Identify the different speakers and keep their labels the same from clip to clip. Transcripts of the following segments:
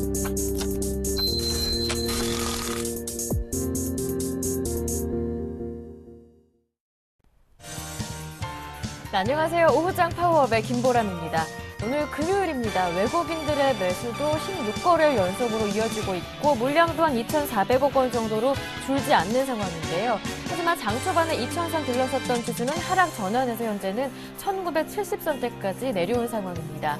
Speaker 1: 네, 안녕하세요. 오후장 파워업의 김보람입니다. 오늘 금요일입니다. 외국인들의 매수도 16거래일 연속으로 이어지고 있고 물량 또한 2,400억 원 정도로 줄지 않는 상황인데요. 하지만 장 초반에 2,000선 들러섰던 지수는 하락 전환해서 현재는 1,970선대까지 내려온 상황입니다.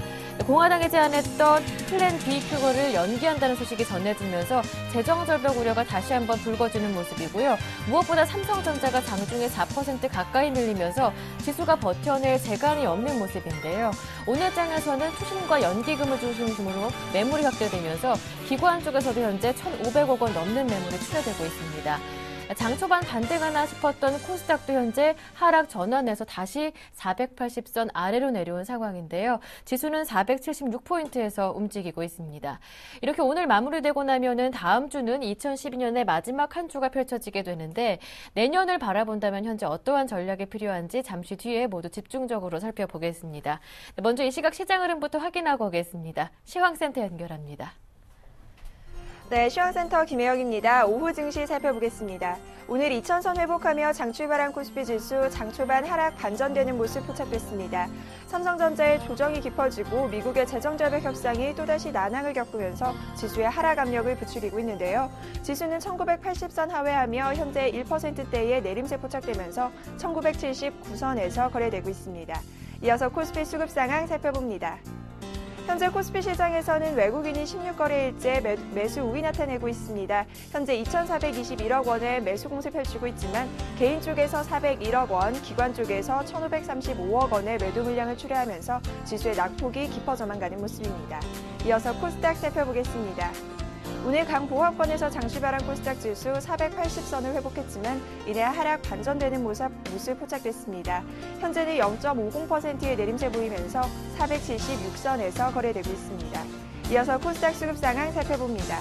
Speaker 1: 공화당이 제안했던 플랜 B 휴거를 연기한다는 소식이 전해지면서 재정절벽 우려가 다시 한번 불거지는 모습이고요. 무엇보다 삼성전자가 장중에 4% 가까이 밀리면서 지수가 버텨낼 재간이 없는 모습인데요. 오늘 장에서는 투심과 연기금을 중심으로 매물이 확대되면서 기관 쪽에서도 현재 1,500억 원 넘는 매물이 출회되고 있습니다. 장 초반 반등하나 싶었던 코스닥도 현재 하락 전환해서 다시 480선 아래로 내려온 상황인데요. 지수는 476포인트에서 움직이고 있습니다. 이렇게 오늘 마무리되고 나면은 다음 주는 2012년의 마지막 한 주가 펼쳐지게 되는데 내년을 바라본다면 현재 어떠한 전략이 필요한지 잠시 뒤에 모두 집중적으로 살펴보겠습니다. 먼저 이 시각 시장 흐름부터 확인하고 오겠습니다. 시황센터 연결합니다.
Speaker 2: 네, 시황센터 김혜영입니다. 오후 증시 살펴보겠습니다. 오늘 2,000선 회복하며 장 출발한 코스피 지수 장 초반 하락 반전되는 모습 포착됐습니다. 삼성전자의 조정이 깊어지고 미국의 재정절벽 협상이 또다시 난항을 겪으면서 지수의 하락 압력을 부추기고 있는데요. 지수는 1980선 하회하며 현재 1%대의 내림세 포착되면서 1979선에서 거래되고 있습니다. 이어서 코스피 수급 상황 살펴봅니다. 현재 코스피 시장에서는 외국인이 16거래일째 매수 우위 나타내고 있습니다. 현재 2,421억 원의 매수 공세 펼치고 있지만 개인 쪽에서 401억 원, 기관 쪽에서 1,535억 원의 매도 물량을 출회하면서 지수의 낙폭이 깊어져만 가는 모습입니다. 이어서 코스닥 살펴보겠습니다. 오늘 강보합권에서 장 출발한 코스닥 지수 480선을 회복했지만 이내 하락 반전되는 모습 포착됐습니다. 현재는 0.50%의 내림세 보이면서 476선에서 거래되고 있습니다. 이어서 코스닥 수급 상황 살펴봅니다.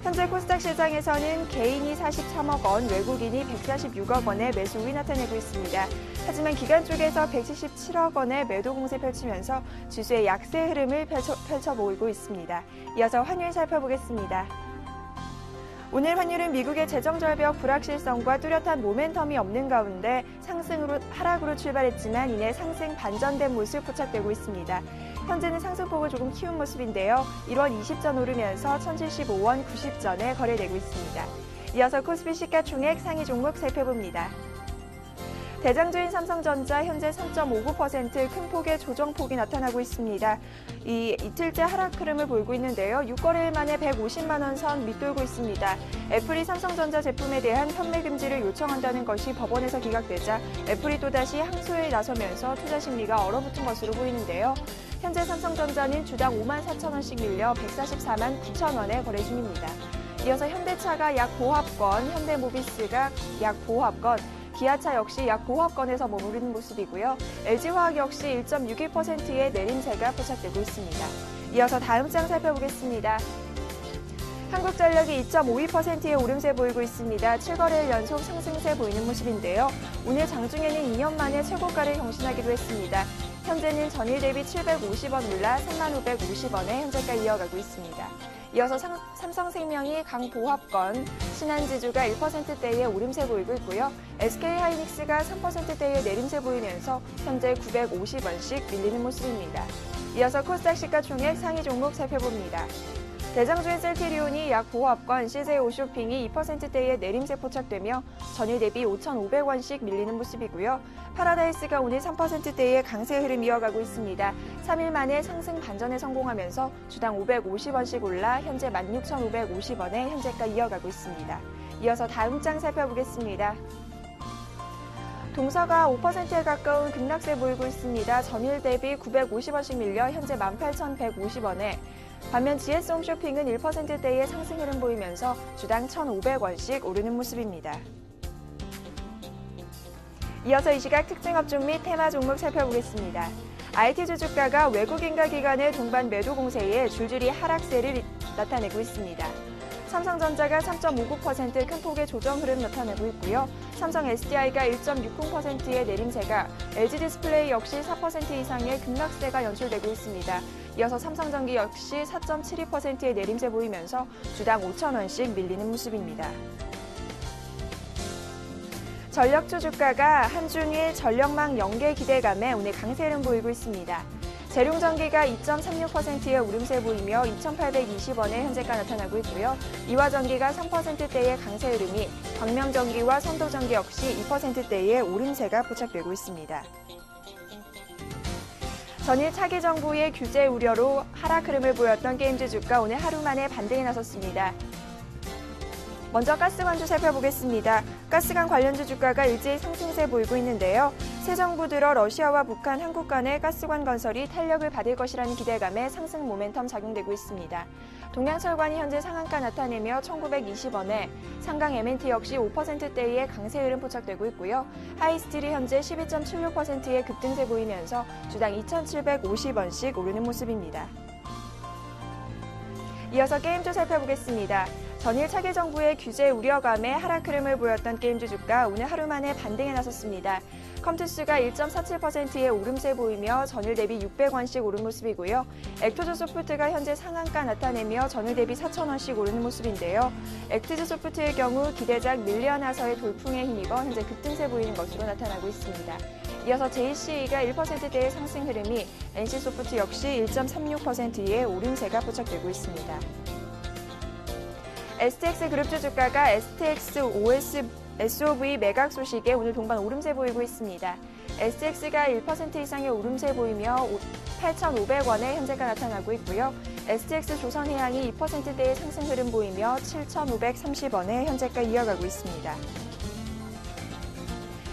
Speaker 2: 현재 코스닥 시장에서는 개인이 43억 원, 외국인이 146억 원의 매수 우위 나타내고 있습니다. 하지만 기관 쪽에서 177억 원의 매도 공세 펼치면서 지수의 약세 흐름을 펼쳐 보이고 있습니다. 이어서 환율 살펴보겠습니다. 오늘 환율은 미국의 재정절벽 불확실성과 뚜렷한 모멘텀이 없는 가운데 하락으로 출발했지만 이내 상승 반전된 모습 포착되고 있습니다. 현재는 상승폭을 조금 키운 모습인데요. 1원 20전 오르면서 1,075원 90전에 거래되고 있습니다. 이어서 코스피 시가총액 상위 종목 살펴봅니다. 대장주인 삼성전자 현재 3.59% 큰 폭의 조정폭이 나타나고 있습니다. 이틀째 하락 흐름을 보이고 있는데요. 6거래일 만에 150만 원 선 밑돌고 있습니다. 애플이 삼성전자 제품에 대한 판매 금지를 요청한다는 것이 법원에서 기각되자 애플이 또다시 항소에 나서면서 투자 심리가 얼어붙은 것으로 보이는데요. 현재 삼성전자는 주당 54,000원씩 밀려 144만 9천원에 거래 중입니다. 이어서 현대차가 약 보합권, 현대모비스가 약 보합권, 기아차 역시 약 보합권에서 머무르는 모습이고요. LG화학 역시 1.61%의 내림세가 포착되고 있습니다. 이어서 다음 장 살펴보겠습니다. 한국전력이 2.52%의 오름세 보이고 있습니다. 7거래일 연속 상승세 보이는 모습인데요. 오늘 장중에는 2년 만에 최고가를 경신하기도 했습니다. 현재는 전일 대비 750원 올라 3550원에 현재가 이어가고 있습니다. 이어서 삼성생명이 강보합권, 신한지주가 1%대의 오름세 보이고 있고요. SK하이닉스가 3%대의 내림세 보이면서 현재 950원씩 밀리는 모습입니다. 이어서 코스닥 시가총액 상위 종목 살펴봅니다. 대장주의 셀트리온이 약 보합권, CJ 오쇼핑이 2%대의 내림세 포착되며 전일 대비 5,500원씩 밀리는 모습이고요. 파라다이스가 오늘 3%대의 강세 흐름 이어가고 있습니다. 3일 만에 상승 반전에 성공하면서 주당 550원씩 올라 현재 16,550원에 현재가 이어가고 있습니다. 이어서 다음 장 살펴보겠습니다. 동서가 5%에 가까운 급락세 보이고 있습니다. 전일 대비 950원씩 밀려 현재 18,150원에 반면 GS홈쇼핑은 1%대의 상승 흐름 보이면서 주당 1,500원씩 오르는 모습입니다. 이어서 이 시각 특징 업종 및 테마 종목 살펴보겠습니다. IT주 주가가 외국인과 기관의 동반 매도 공세에 줄줄이 하락세를 나타내고 있습니다. 삼성전자가 3.59% 큰 폭의 조정 흐름 나타내고 있고요. 삼성 SDI가 1.60%의 내림세가, LG디스플레이 역시 4% 이상의 급락세가 연출되고 있습니다. 이어서 삼성전기 역시 4.72%의 내림세 보이면서 주당 5,000원씩 밀리는 모습입니다. 전력주 주가가 한준일 전력망 연계 기대감에 오늘 강세 흐름 보이고 있습니다. 재룡전기가 2.36%의 오름세 보이며 2,820원의 현재가 나타나고 있고요. 이화전기가 3%대의 강세 흐름이, 광명전기와 선도전기 역시 2%대의 오름세가 포착되고 있습니다. 전일 차기 정부의 규제 우려로 하락 흐름을 보였던 게임주 주가 오늘 하루 만에 반등에 나섰습니다. 먼저 가스관주 살펴보겠습니다. 가스관 관련주 주가가 일제히 상승세 보이고 있는데요. 새 정부 들어 러시아와 북한, 한국 간의 가스관 건설이 탄력을 받을 것이라는 기대감에 상승 모멘텀 작용되고 있습니다. 동양철관이 현재 상한가 나타내며 1,920원에, 상강 M&T 역시 5%대의 강세 흐름 포착되고 있고요. 하이스틸이 현재 12.76%의 급등세 보이면서 주당 2,750원씩 오르는 모습입니다. 이어서 게임주 살펴보겠습니다. 전일 차기 정부의 규제 우려감에 하락 흐름을 보였던 게임주 주가 오늘 하루 만에 반등에 나섰습니다. 컴투스가 1.47%의 오름세 보이며 전일 대비 600원씩 오른 모습이고요. 액투즈 소프트가 현재 상한가 나타내며 전일 대비 4,000원씩 오르는 모습인데요. 액투즈 소프트의 경우 기대작 밀리언하서의 돌풍에 힘입어 현재 급등세 보이는 것으로 나타나고 있습니다. 이어서 JCE가 1%대의 상승 흐름이, NC소프트 역시 1.36%의 오름세가 포착되고 있습니다. STX 그룹주 주가가 STX SOV 매각 소식에 오늘 동반 오름세 보이고 있습니다. STX가 1% 이상의 오름세 보이며 8,500원의 현재가 나타나고 있고요. STX 조선해양이 2%대의 상승 흐름 보이며 7,530원의 현재가 이어가고 있습니다.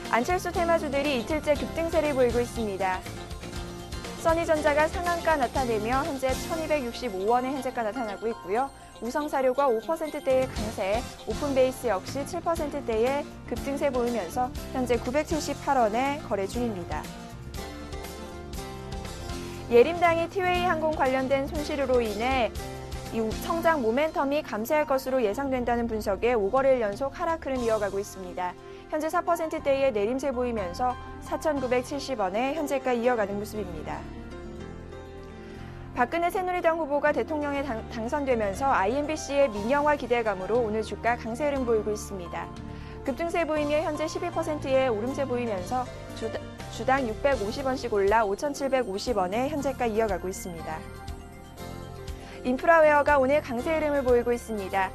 Speaker 2: 안철수 테마주들이 이틀째 급등세를 보이고 있습니다. 써니전자가 상한가 나타내며 현재 1,265원의 현재가 나타나고 있고요. 우성사료가 5%대의 강세, 오픈베이스 역시 7%대의 급등세 보이면서 현재 978원에 거래 중입니다. 예림당이 티웨이 항공 관련된 손실으로 인해 성장 모멘텀이 감소할 것으로 예상된다는 분석에 5거래일 연속 하락 흐름 이어가고 있습니다. 현재 4%대의 내림세 보이면서 4,970원에 현재가 이어가는 모습입니다. 박근혜 새누리당 후보가 대통령에 당선되면서 IMBC의 민영화 기대감으로 오늘 주가 강세 흐름 보이고 있습니다. 급등세 보이며 현재 12%의 오름세 보이면서 주당 650원씩 올라 5,750원에 현재가 이어가고 있습니다. 인프라웨어가 오늘 강세 흐름을 보이고 있습니다.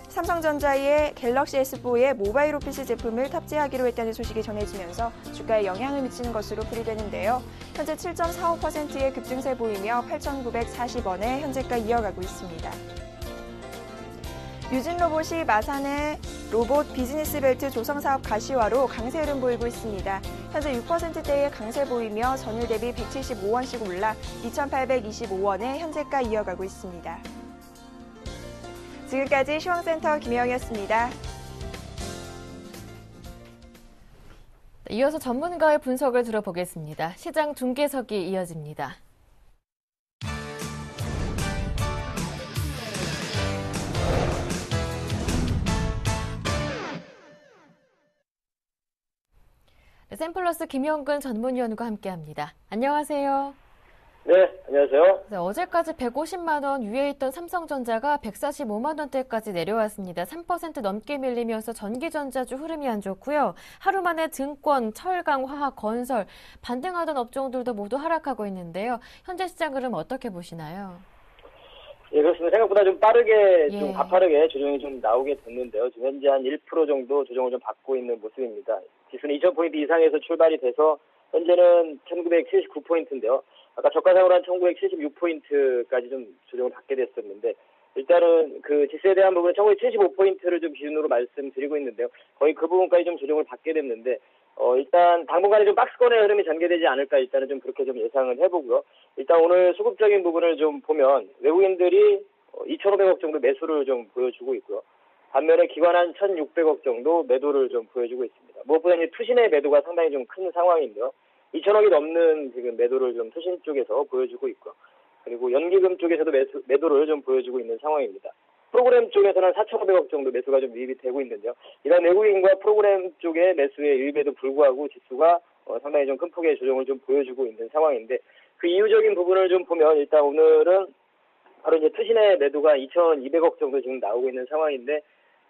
Speaker 2: 삼성전자의 갤럭시 S4에 모바일 오피스 제품을 탑재하기로 했다는 소식이 전해지면서 주가에 영향을 미치는 것으로 풀이되는데요. 현재 7.45%의 급등세 보이며 8,940원에 현재가 이어가고 있습니다. 유진로봇이 마산의 로봇 비즈니스벨트 조성사업 가시화로 강세 흐름 보이고 있습니다. 현재 6%대의 강세 보이며 전일 대비 175원씩 올라 2,825원에 현재가 이어가고 있습니다. 지금까지 시황센터 김혜영이었습니다.
Speaker 1: 이어서 전문가의 분석을 들어보겠습니다. 시장 중계석이 이어집니다. 샘플러스 김영근 전문위원과 함께합니다. 안녕하세요.
Speaker 3: 네, 안녕하세요.
Speaker 1: 네, 어제까지 150만 원 위에 있던 삼성전자가 145만 원대까지 내려왔습니다. 3% 넘게 밀리면서 전기전자주 흐름이 안 좋고요. 하루 만에 증권, 철강, 화학, 건설, 반등하던 업종들도 모두 하락하고 있는데요. 현재 시장 흐름 어떻게 보시나요?
Speaker 3: 예, 그렇습니다. 생각보다 좀 빠르게,
Speaker 1: 예.
Speaker 3: 좀 가파르게 조정이 좀 나오게 됐는데요. 지금 현재 한 1% 정도 조정을 좀 받고 있는 모습입니다. 지수는 2,000포인트 이상에서 출발이 돼서 현재는 1,979포인트인데요. 아까 저가상으로 한 1,976포인트까지 좀 조정을 받게 됐었는데, 일단은 그 지수에 대한 부분은 1,975포인트를 좀 기준으로 말씀드리고 있는데요. 거의 그 부분까지 좀 조정을 받게 됐는데, 일단 당분간에 좀 박스권의 흐름이 전개되지 않을까 일단은 좀 그렇게 좀 예상을 해보고요. 일단 오늘 수급적인 부분을 좀 보면 외국인들이 2,500억 정도 매수를 좀 보여주고 있고요. 반면에 기관 한 1,600억 정도 매도를 좀 보여주고 있습니다. 무엇보다 이제 투신의 매도가 상당히 좀 큰 상황인데요. 2,000억이 넘는 지금 매도를 좀 투신 쪽에서 보여주고 있고요. 그리고 연기금 쪽에서도 매도를 좀 보여주고 있는 상황입니다. 프로그램 쪽에서는 4,500억 정도 매수가 좀 유입이 되고 있는데요. 이런 외국인과 프로그램 쪽의 매수의 유입에도 불구하고 지수가 상당히 좀 큰 폭의 조정을 좀 보여주고 있는 상황인데 그 이유적인 부분을 좀 보면 일단 오늘은 바로 이제 투신의 매도가 2,200억 정도 지금 나오고 있는 상황인데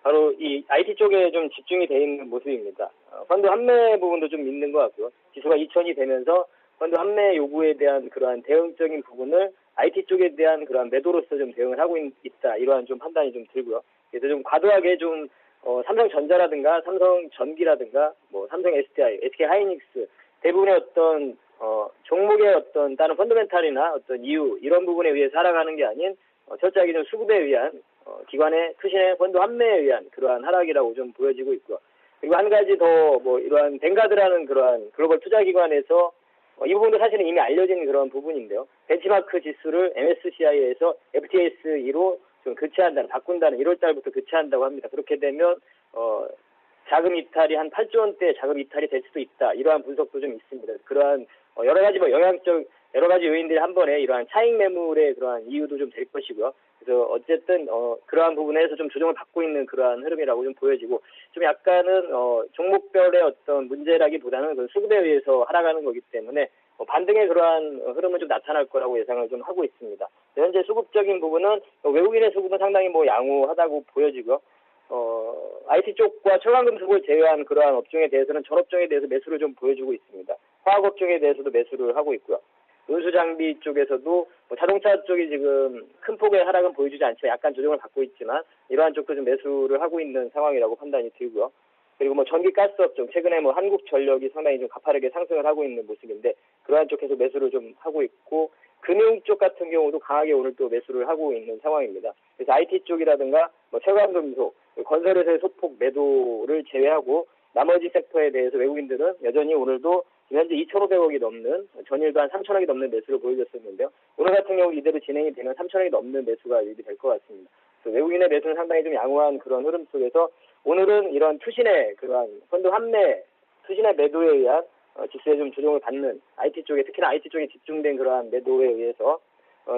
Speaker 3: 바로 이 IT 쪽에 좀 집중이 돼 있는 모습입니다. 펀드 환매 부분도 좀 있는 것 같고요. 지수가 2,000이 되면서 펀드 환매 요구에 대한 그러한 대응적인 부분을 IT 쪽에 대한 그러한 매도로서 좀 대응을 하고 있다. 이러한 좀 판단이 좀 들고요. 그래서 좀 과도하게 좀 삼성전자라든가 삼성전기라든가 뭐 삼성 SDI, SK 하이닉스 대부분의 어떤 종목의 어떤 다른 펀더멘탈이나 어떤 이유 이런 부분에 의해서 하락하는 게 아닌 철저하게 좀 수급에 의한 기관의 투신의 펀드 환매에 의한 그러한 하락이라고 좀 보여지고 있고요. 그리고 한 가지 더 뭐 이러한 뱅가드라는 그러한 글로벌 투자기관에서 이 부분도 사실은 이미 알려진 그런 부분인데요. 벤치마크 지수를 MSCI에서 FTSE로 좀 교체한다는, 바꾼다는 1월 달부터 교체한다고 합니다. 그렇게 되면 자금 이탈이 한 8조 원대 자금 이탈이 될 수도 있다. 이러한 분석도 좀 있습니다. 그러한 여러 가지 여러 가지 요인들이 한 번에 이러한 차익 매물의 그러한 이유도 좀 될 것이고요. 그래서 어쨌든 그러한 부분에서 좀 조정을 받고 있는 그러한 흐름이라고 좀 보여지고 좀 약간은 종목별의 어떤 문제라기보다는 그 수급에 의해서 하락하는 거기 때문에 반등의 그러한 흐름은 좀 나타날 거라고 예상을 좀 하고 있습니다. 현재 수급적인 부분은 외국인의 수급은 상당히 뭐 양호하다고 보여지고요. IT 쪽과 철강금속을 제외한 그러한 업종에 대해서는 전업종에 대해서 매수를 좀 보여주고 있습니다. 화학업종에 대해서도 매수를 하고 있고요. 운수장비 쪽에서도 뭐 자동차 쪽이 지금 큰 폭의 하락은 보여주지 않지만 약간 조정을 받고 있지만 이러한 쪽도 좀 매수를 하고 있는 상황이라고 판단이 들고요. 그리고 뭐 전기 가스 업종 최근에 뭐 한국전력이 상당히 좀 가파르게 상승을 하고 있는 모습인데 그러한 쪽에서 매수를 좀 하고 있고 금융 쪽 같은 경우도 강하게 오늘 또 매수를 하고 있는 상황입니다. 그래서 IT 쪽이라든가 뭐 철강금속, 건설회사의 소폭 매도를 제외하고 나머지 섹터에 대해서 외국인들은 여전히 오늘도 현재 2,500억이 넘는 전일도 한 3,000억이 넘는 매수를 보여줬었는데요. 오늘 같은 경우 이대로 진행이 되면 3,000억이 넘는 매수가 유입이 될 것 같습니다. 외국인의 매수는 상당히 좀 양호한 그런 흐름 속에서 오늘은 이런 투신의 그러한 펀드 환매, 투신의 매도에 의한 지수에 좀 조정을 받는 IT 쪽에 특히나 IT 쪽에 집중된 그러한 매도에 의해서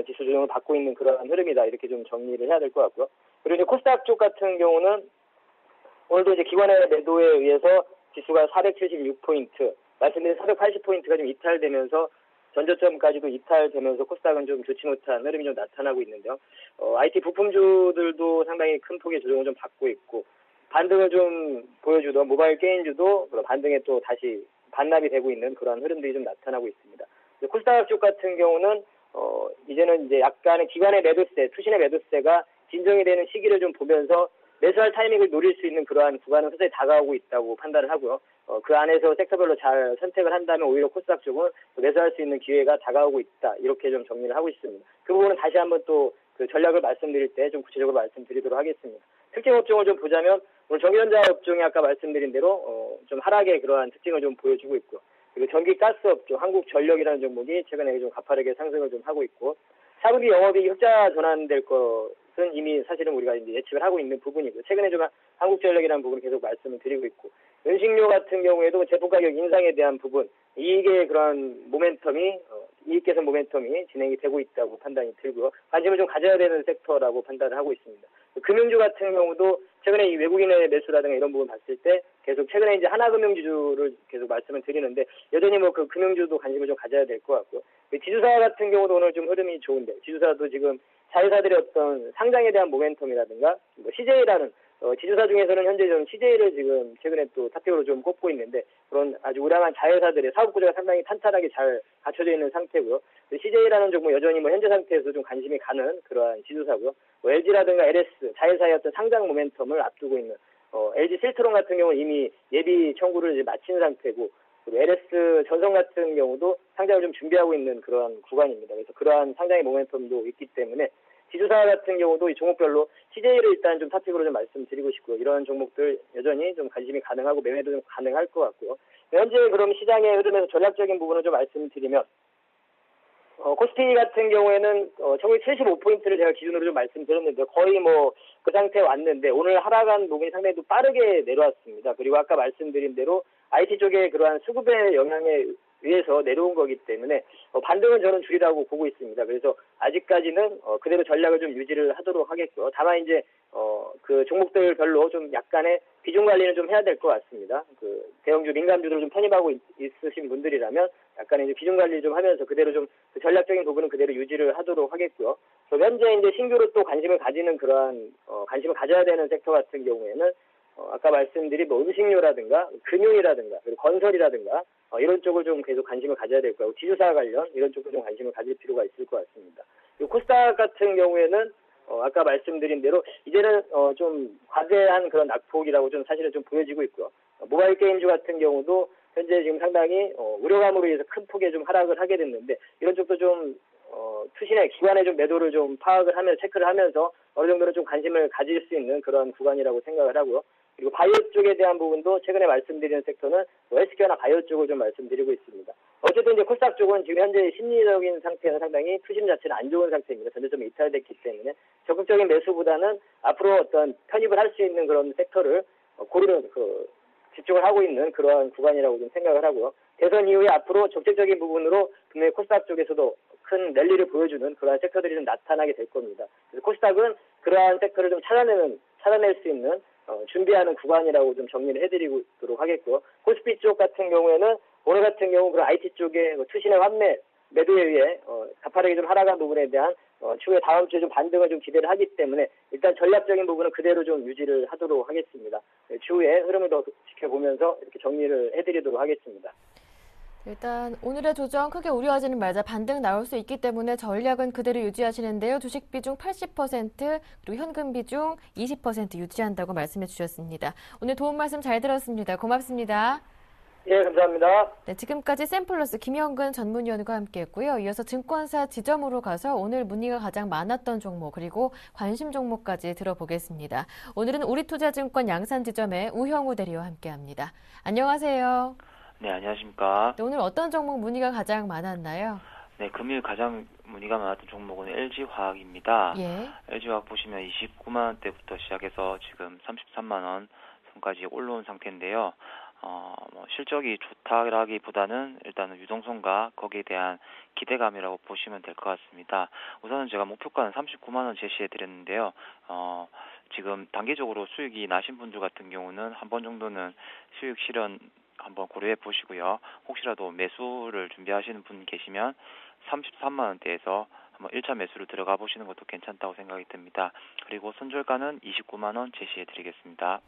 Speaker 3: 지수 조정을 받고 있는 그러한 흐름이다 이렇게 좀 정리를 해야 될 것 같고요. 그리고 이제 코스닥 쪽 같은 경우는 오늘도 이제 기관의 매도에 의해서 지수가 476포인트, 말씀드린 480포인트가 좀 이탈되면서 전저점까지도 이탈되면서 코스닥은 좀 좋지 못한 흐름이 좀 나타나고 있는데요. IT 부품주들도 상당히 큰 폭의 조정을 좀 받고 있고 반등을 좀 보여주던 모바일 게임주도 반등에 또 다시 반납이 되고 있는 그런 흐름들이 좀 나타나고 있습니다. 코스닥 쪽 같은 경우는 이제는 이제 약간의 기관의 매도세, 투신의 매도세가 진정이 되는 시기를 좀 보면서 매수할 타이밍을 노릴 수 있는 그러한 구간은 서서히 다가오고 있다고 판단을 하고요. 그 안에서 섹터별로 잘 선택을 한다면 오히려 코스닥 쪽은 매수할 수 있는 기회가 다가오고 있다. 이렇게 좀 정리를 하고 있습니다. 그 부분은 다시 한번 또 그 전략을 말씀드릴 때 좀 구체적으로 말씀드리도록 하겠습니다. 특징 업종을 좀 보자면 오늘 전기전자 업종이 아까 말씀드린 대로 좀 하락의 그러한 특징을 좀 보여주고 있고 그리고 전기 가스 업종 한국전력이라는 종목이 최근에 좀 가파르게 상승을 좀 하고 있고 4분기 영업이익 흑자 전환될 것은 이미 사실은 우리가 이제 예측을 하고 있는 부분이고 최근에 좀 한국전력이라는 부분을 계속 말씀을 드리고 있고 은식료 같은 경우에도 제품 가격 인상에 대한 부분 이익의 그런 모멘텀이 이익 개선 모멘텀이 진행이 되고 있다고 판단이 들고요. 관심을 좀 가져야 되는 섹터라고 판단을 하고 있습니다. 금융주 같은 경우도 최근에 이 외국인의 매수라든가 이런 부분 봤을 때 계속 최근에 이제 하나금융지주를 계속 말씀을 드리는데 여전히 뭐 그 금융주도 관심을 좀 가져야 될 것 같고요. 지주사 같은 경우도 오늘 좀 흐름이 좋은데 지주사도 지금 자회사들의 어떤 상장에 대한 모멘텀이라든가 뭐 CJ라는 지주사 중에서는 현재 좀 CJ를 지금 최근에 또 탑픽으로 좀 꼽고 있는데 그런 아주 우량한 자회사들의 사업 구조가 상당히 탄탄하게 잘 갖춰져 있는 상태고요. CJ라는 종목 여전히 뭐 현재 상태에서 좀 관심이 가는 그러한 지주사고요. 뭐 LG라든가 LS 자회사의 어떤 상장 모멘텀을 앞두고 있는 LG 실트론 같은 경우는 이미 예비 청구를 이제 마친 상태고 그리고 LS 전성 같은 경우도 상장을 좀 준비하고 있는 그러한 구간입니다. 그래서 그러한 상장의 모멘텀도 있기 때문에 지주사 같은 경우도 이 종목별로 CJ를 일단 좀 탑픽으로 좀 말씀드리고 싶고요. 이런 종목들 여전히 좀 관심이 가능하고 매매도 좀 가능할 것 같고요. 현재 그럼 시장의 흐름에서 전략적인 부분을 좀 말씀드리면 코스피 같은 경우에는 1975포인트를 제가 기준으로 좀 말씀드렸는데 거의 뭐 그 상태에 왔는데 오늘 하락한 부분이 상당히 또 빠르게 내려왔습니다. 그리고 아까 말씀드린 대로 IT 쪽의 그러한 수급의 영향에 위해서 내려온 거기 때문에 반등은 저는 줄이라고 보고 있습니다. 그래서 아직까지는 그대로 전략을 좀 유지를 하도록 하겠고요. 다만 이제 그 종목들별로 좀 약간의 비중 관리는 좀 해야 될 것 같습니다. 그 대형주 민감주들을 좀 편입하고 있으신 분들이라면 약간의 이제 비중 관리 좀 하면서 그대로 좀 그 전략적인 부분은 그대로 유지를 하도록 하겠고요. 현재 이제 신규로 또 관심을 가지는 그러한 관심을 가져야 되는 섹터 같은 경우에는 아까 말씀드린 뭐 음식료라든가 금융이라든가 그리고 건설이라든가 이런 쪽을 좀 계속 관심을 가져야 될 거고 지주사 관련 이런 쪽도 좀 관심을 가질 필요가 있을 것 같습니다. 그리고 코스닥 같은 경우에는 아까 말씀드린 대로 이제는 좀 과대한 그런 낙폭이라고 좀 사실은 좀 보여지고 있고요. 모바일 게임주 같은 경우도 현재 지금 상당히 우려감으로 인해서 큰 폭의 좀 하락을 하게 됐는데 이런 쪽도 좀 투신의 기관의 좀 매도를 좀 파악을 하면서 체크를 하면서 어느 정도는 좀 관심을 가질 수 있는 그런 구간이라고 생각을 하고요. 그리고 바이오 쪽에 대한 부분도 최근에 말씀드리는 섹터는 헬스케어나 바이오 쪽을 좀 말씀드리고 있습니다. 어쨌든 이제 코스닥 쪽은 지금 현재 심리적인 상태는 상당히 투심 자체는 안 좋은 상태입니다. 전저점이 이탈됐기 때문에 적극적인 매수보다는 앞으로 어떤 편입을 할 수 있는 그런 섹터를 고르는 집중을 하고 있는 그러한 구간이라고 좀 생각을 하고요. 대선 이후에 앞으로 적극적인 부분으로 분명히 코스닥 쪽에서도 큰 랠리를 보여주는 그러한 섹터들이 좀 나타나게 될 겁니다. 그래서 코스닥은 그러한 섹터를 좀 찾아낼 수 있는 준비하는 구간이라고 좀 정리를 해드리도록 하겠고요. 코스피 쪽 같은 경우에는 오늘 같은 경우 그런 IT 쪽에 투신의 환매 매도에 의해 가파르게 좀 하락한 부분에 대한 추후에 다음 주에 좀 반등을 좀 기대를 하기 때문에 일단 전략적인 부분은 그대로 좀 유지를 하도록 하겠습니다. 추후에 흐름을 더 지켜보면서 이렇게 정리를 해드리도록 하겠습니다.
Speaker 1: 일단 오늘의 조정 크게 우려하지는 말자 반등 나올 수 있기 때문에 전략은 그대로 유지하시는데요. 주식 비중 80% 그리고 현금 비중 20% 유지한다고 말씀해 주셨습니다. 오늘 도움 말씀 잘 들었습니다. 고맙습니다.
Speaker 3: 예, 감사합니다.
Speaker 1: 네, 지금까지 샘플러스 김영근 전문위원과 함께했고요. 이어서 증권사 지점으로 가서 오늘 문의가 가장 많았던 종목 그리고 관심 종목까지 들어보겠습니다. 오늘은 우리투자증권 양산지점의 우형우 대리와 함께합니다. 안녕하세요.
Speaker 4: 네, 안녕하십니까.
Speaker 1: 네, 오늘 어떤 종목 문의가 가장 많았나요?
Speaker 4: 네, 금일 가장 문의가 많았던 종목은 LG화학입니다.
Speaker 1: 예.
Speaker 4: LG화학 보시면 29만 원대부터 시작해서 지금 33만 원 선까지 올라온 상태인데요. 실적이 좋다라기보다는 일단은 유동성과 거기에 대한 기대감이라고 보시면 될 것 같습니다. 우선은 제가 목표가는 39만 원 제시해 드렸는데요. 지금 단기적으로 수익이 나신 분들 같은 경우는 한 번 정도는 수익 실현 한번 고려해 보시고요. 혹시라도 매수를 준비하시는 분 계시면 33만 원대에서 한번 1차 매수로 들어가 보시는 것도 괜찮다고 생각이 듭니다. 그리고 손절가는 29만 원 제시해 드리겠습니다.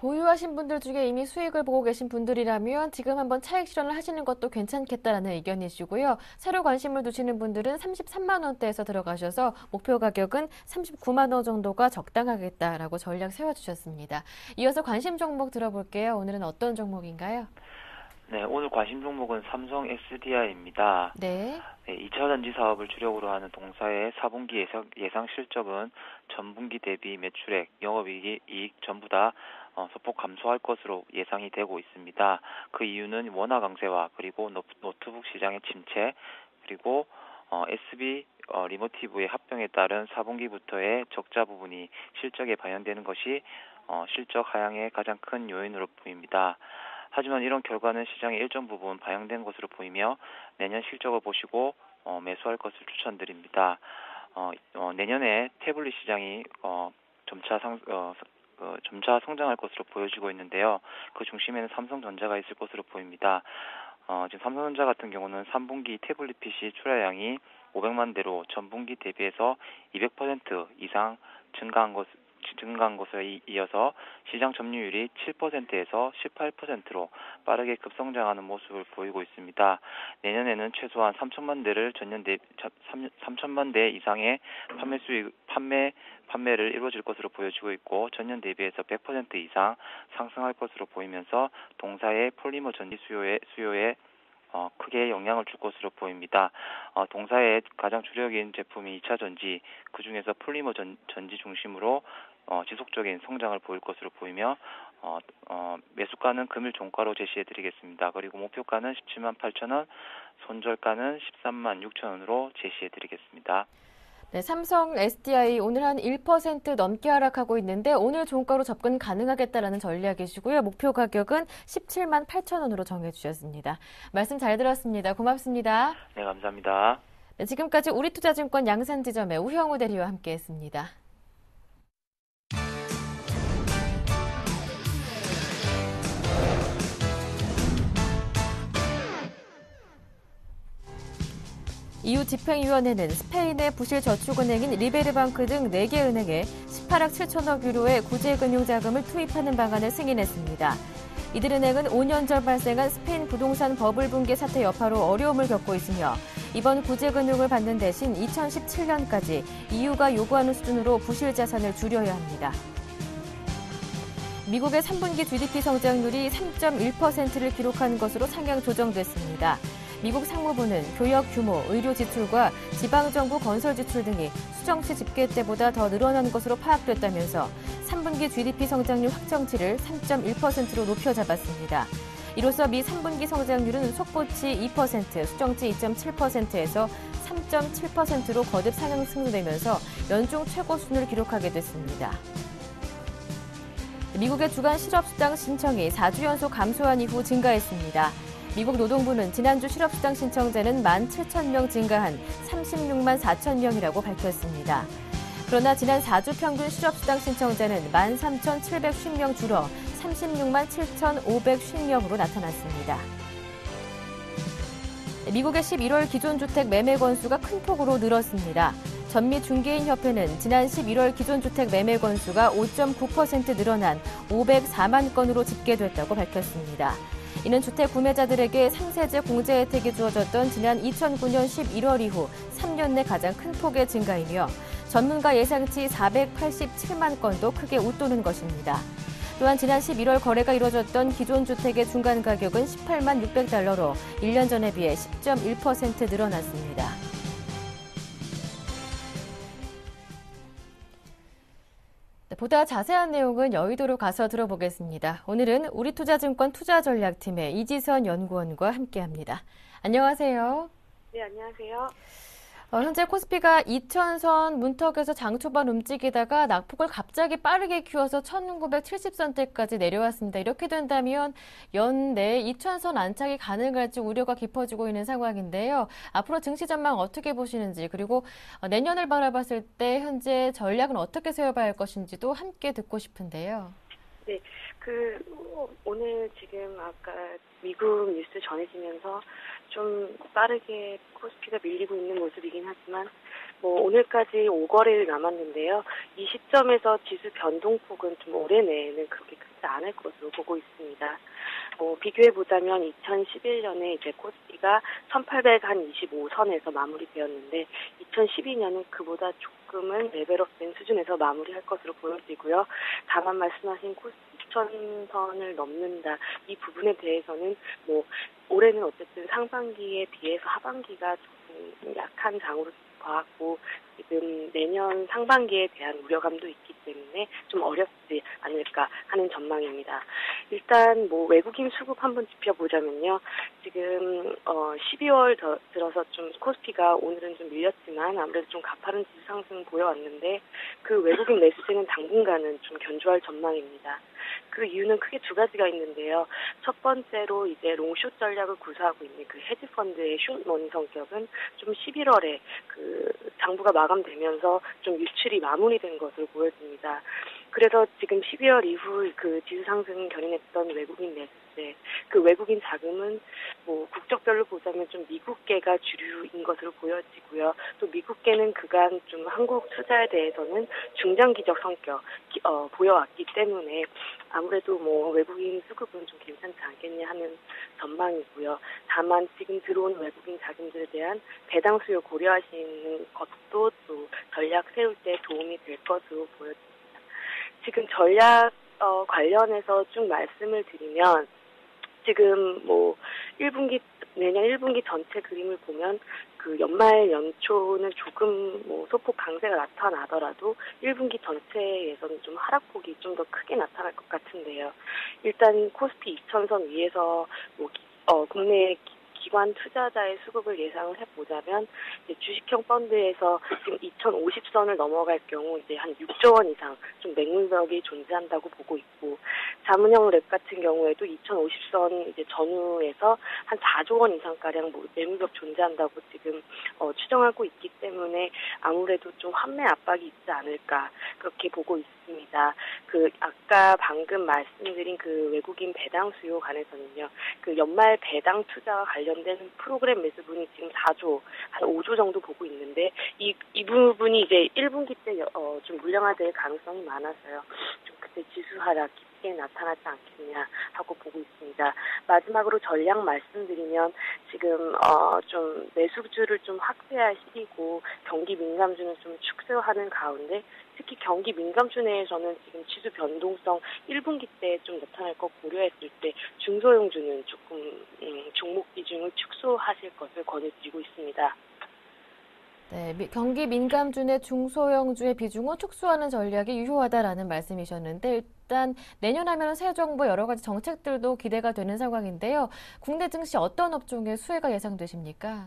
Speaker 1: 보유하신 분들 중에 이미 수익을 보고 계신 분들이라면 지금 한번 차익 실현을 하시는 것도 괜찮겠다라는 의견이시고요. 새로 관심을 두시는 분들은 33만 원대에서 들어가셔서 목표 가격은 39만 원 정도가 적당하겠다라고 전략 세워주셨습니다. 이어서 관심 종목 들어볼게요. 오늘은 어떤 종목인가요?
Speaker 4: 네, 오늘 관심 종목은 삼성 SDI입니다.
Speaker 1: 네.
Speaker 4: 네, 2차 전지 사업을 주력으로 하는 동사의 4분기 예상 실적은 전분기 대비 매출액, 영업이익 전부 다 소폭 감소할 것으로 예상이 되고 있습니다. 그 이유는 원화 강세와 그리고 노트북 시장의 침체 그리고 SB 리모티브의 합병에 따른 4분기부터의 적자 부분이 실적에 반영되는 것이 실적 하향의 가장 큰 요인으로 보입니다. 하지만 이런 결과는 시장의 일정 부분 반영된 것으로 보이며 내년 실적을 보시고 매수할 것을 추천드립니다. 내년에 태블릿 시장이 점차 성장할 것으로 보여지고 있는데요. 그 중심에는 삼성전자가 있을 것으로 보입니다. 지금 삼성전자 같은 경우는 3분기 태블릿 PC 출하량이 500만 대로 전분기 대비해서 200% 이상 증가한 것에 이어서 시장 점유율이 7%에서 18%로 빠르게 급성장하는 모습을 보이고 있습니다. 내년에는 최소한 3천만 대 이상의 판매를 이루어질 것으로 보여지고 있고 전년 대비해서 100% 이상 상승할 것으로 보이면서 동사의 폴리머 전지 수요에 크게 영향을 줄 것으로 보입니다. 동사의 가장 주력인 제품이 2차 전지, 그 중에서 폴리머 전지 중심으로 지속적인 성장을 보일 것으로 보이며 매수가는 금일 종가로 제시해 드리겠습니다. 그리고 목표가는 17만 8천 원, 손절가는 13만 6천 원으로 제시해 드리겠습니다.
Speaker 1: 네, 삼성 SDI 오늘 한 1% 넘게 하락하고 있는데 오늘 종가로 접근 가능하겠다라는 전략이시고요. 목표 가격은 17만 8천 원으로 정해주셨습니다. 말씀 잘 들었습니다. 고맙습니다.
Speaker 4: 네, 감사합니다.
Speaker 1: 네, 지금까지 우리투자증권 양산지점의 우형우 대리와 함께했습니다. EU 집행위원회는 스페인의 부실저축은행인 리베르방크 등 4개 은행에 18억 7천억 유로의 구제금융자금을 투입하는 방안을 승인했습니다. 이들 은행은 5년 전 발생한 스페인 부동산 버블 붕괴 사태 여파로 어려움을 겪고 있으며 이번 구제금융을 받는 대신 2017년까지 EU가 요구하는 수준으로 부실 자산을 줄여야 합니다. 미국의 3분기 GDP 성장률이 3.1%를 기록한 것으로 상향 조정됐습니다. 미국 상무부는 교역 규모, 의료 지출과 지방정부 건설 지출 등이 수정치 집계 때보다 더 늘어난 것으로 파악됐다면서 3분기 GDP 성장률 확정치를 3.1%로 높여 잡았습니다. 이로써 미 3분기 성장률은 속보치 2%, 수정치 2.7%에서 3.7%로 거듭 상승되면서 연중 최고 수준을 기록하게 됐습니다. 미국의 주간 실업수당 신청이 4주 연속 감소한 이후 증가했습니다. 미국 노동부는 지난주 실업수당 신청자는 17,000명 증가한 36만 4천 명이라고 밝혔습니다. 그러나 지난 4주 평균 실업수당 신청자는 13,750명 줄어 36만 7,550명으로 나타났습니다. 미국의 11월 기존주택 매매 건수가 큰 폭으로 늘었습니다. 전미중개인협회는 지난 11월 기존주택 매매 건수가 5.9% 늘어난 504만 건으로 집계됐다고 밝혔습니다. 이는 주택 구매자들에게 상세제 공제 혜택이 주어졌던 지난 2009년 11월 이후 3년 내 가장 큰 폭의 증가이며 전문가 예상치 487만 건도 크게 웃도는 것입니다. 또한 지난 11월 거래가 이뤄졌던 기존 주택의 중간 가격은 18만 600달러로 1년 전에 비해 10.1% 늘어났습니다. 보다 자세한 내용은 여의도로 가서 들어보겠습니다. 오늘은 우리투자증권 투자전략팀의 이지선 연구원과 함께합니다. 안녕하세요.
Speaker 5: 네, 안녕하세요.
Speaker 1: 현재 코스피가 2000선 문턱에서 장 초반 움직이다가 낙폭을 갑자기 빠르게 키워서 1970선대까지 내려왔습니다. 이렇게 된다면 연내 2000선 안착이 가능할지 우려가 깊어지고 있는 상황인데요. 앞으로 증시 전망 어떻게 보시는지 그리고 내년을 바라봤을 때 현재 전략은 어떻게 세워봐야 할 것인지도 함께 듣고 싶은데요.
Speaker 5: 네, 오늘 지금 아까 미국 뉴스 전해지면서 좀 빠르게 코스피가 밀리고 있는 모습이긴 하지만 오늘까지 5거래일 남았는데요. 이 시점에서 지수 변동폭은 좀 올해 내에는 그렇게 크지 않을 것으로 보고 있습니다. 비교해보자면 2011년에 이제 코스피가 1825선에서 마무리되었는데 2012년은 그보다 조금은 레벨업된 수준에서 마무리할 것으로 보여지고요. 다만 말씀하신 코스피 2000선을 넘는다 이 부분에 대해서는 올해는 어쨌든 상반기에 비해서 하반기가 조금 약한 장으로 봐왔고 지금 내년 상반기에 대한 우려감도 있기 때문에 좀 어렵지 않을까 하는 전망입니다. 일단 외국인 수급 한번 짚어보자면요. 지금 12월 들어서 좀 코스피가 오늘은 좀 밀렸지만 아무래도 좀 가파른 지수 상승 보여왔는데 그 외국인 매수세는 당분간은 좀 견조할 전망입니다. 그 이유는 크게 두 가지가 있는데요. 첫 번째로 이제 롱숏 전략을 구사하고 있는 그 헤지펀드의 숏머니 성격은 좀 11월에 그 장부가 마감되면서 좀 유출이 마무리된 것으로 보여집니다. 그래서 지금 12월 이후 그 지수 상승 견인했던 외국인 매수세, 그 외국인 자금은 국적별로 보자면 좀 미국계가 주류인 것으로 보여지고요. 또 미국계는 그간 좀 한국 투자에 대해서는 중장기적 성격 보여왔기 때문에 아무래도 외국인 수급은 좀 괜찮지 않겠냐 하는 전망이고요. 다만 지금 들어온 외국인 자금들에 대한 배당 수요 고려하시는 것도 또 전략 세울 때 도움이 될 것으로 보여집니다. 지금 전략 관련해서 쭉 말씀을 드리면 지금 내년 1분기 전체 그림을 보면 그 연말 연초는 조금 소폭 강세가 나타나더라도 1분기 전체에서는 좀 하락폭이 좀 더 크게 나타날 것 같은데요. 일단 코스피 2000선 위에서 국내 기관 투자자의 수급을 예상을 해보자면 이제 주식형 펀드에서 지금 2050선을 넘어갈 경우 이제 한 6조 원 이상 좀 매물벽이 존재한다고 보고 있고, 자문형 랩 같은 경우에도 2050선 이제 전후에서 한 4조 원 이상 가량 매물벽 존재한다고 지금 추정하고 있기 때문에 아무래도 좀 환매 압박이 있지 않을까 그렇게 보고 있습니다. 그 아까 방금 말씀드린 그 외국인 배당 수요 관해서는요, 그 연말 배당 투자와 관련된 프로그램 매수분이 지금 4조, 한 5조 정도 보고 있는데 이 부분이 이제 1분기 때 좀 물량화될 가능성이 많아서요. 좀 그때 지수 하락 깊게 나타나지 않겠냐 하고 보고 있습니다. 마지막으로 전략 말씀드리면 지금 좀 매수주를 좀 확대할 시기고 경기 민감주는 좀 축소하는 가운데 특히 경기 민감주 내에서는 지금 지수 변동성 1분기 때 좀 나타날 것 고려했을 때 중소형주는 조금 종목 비중을 축소하실 것을 권해드리고 있습니다.
Speaker 1: 네, 경기 민감주 내 중소형주의 비중을 축소하는 전략이 유효하다라는 말씀이셨는데 일단 내년 하면 새 정부 여러 가지 정책들도 기대가 되는 상황인데요. 국내 증시 어떤 업종의 수혜가 예상되십니까?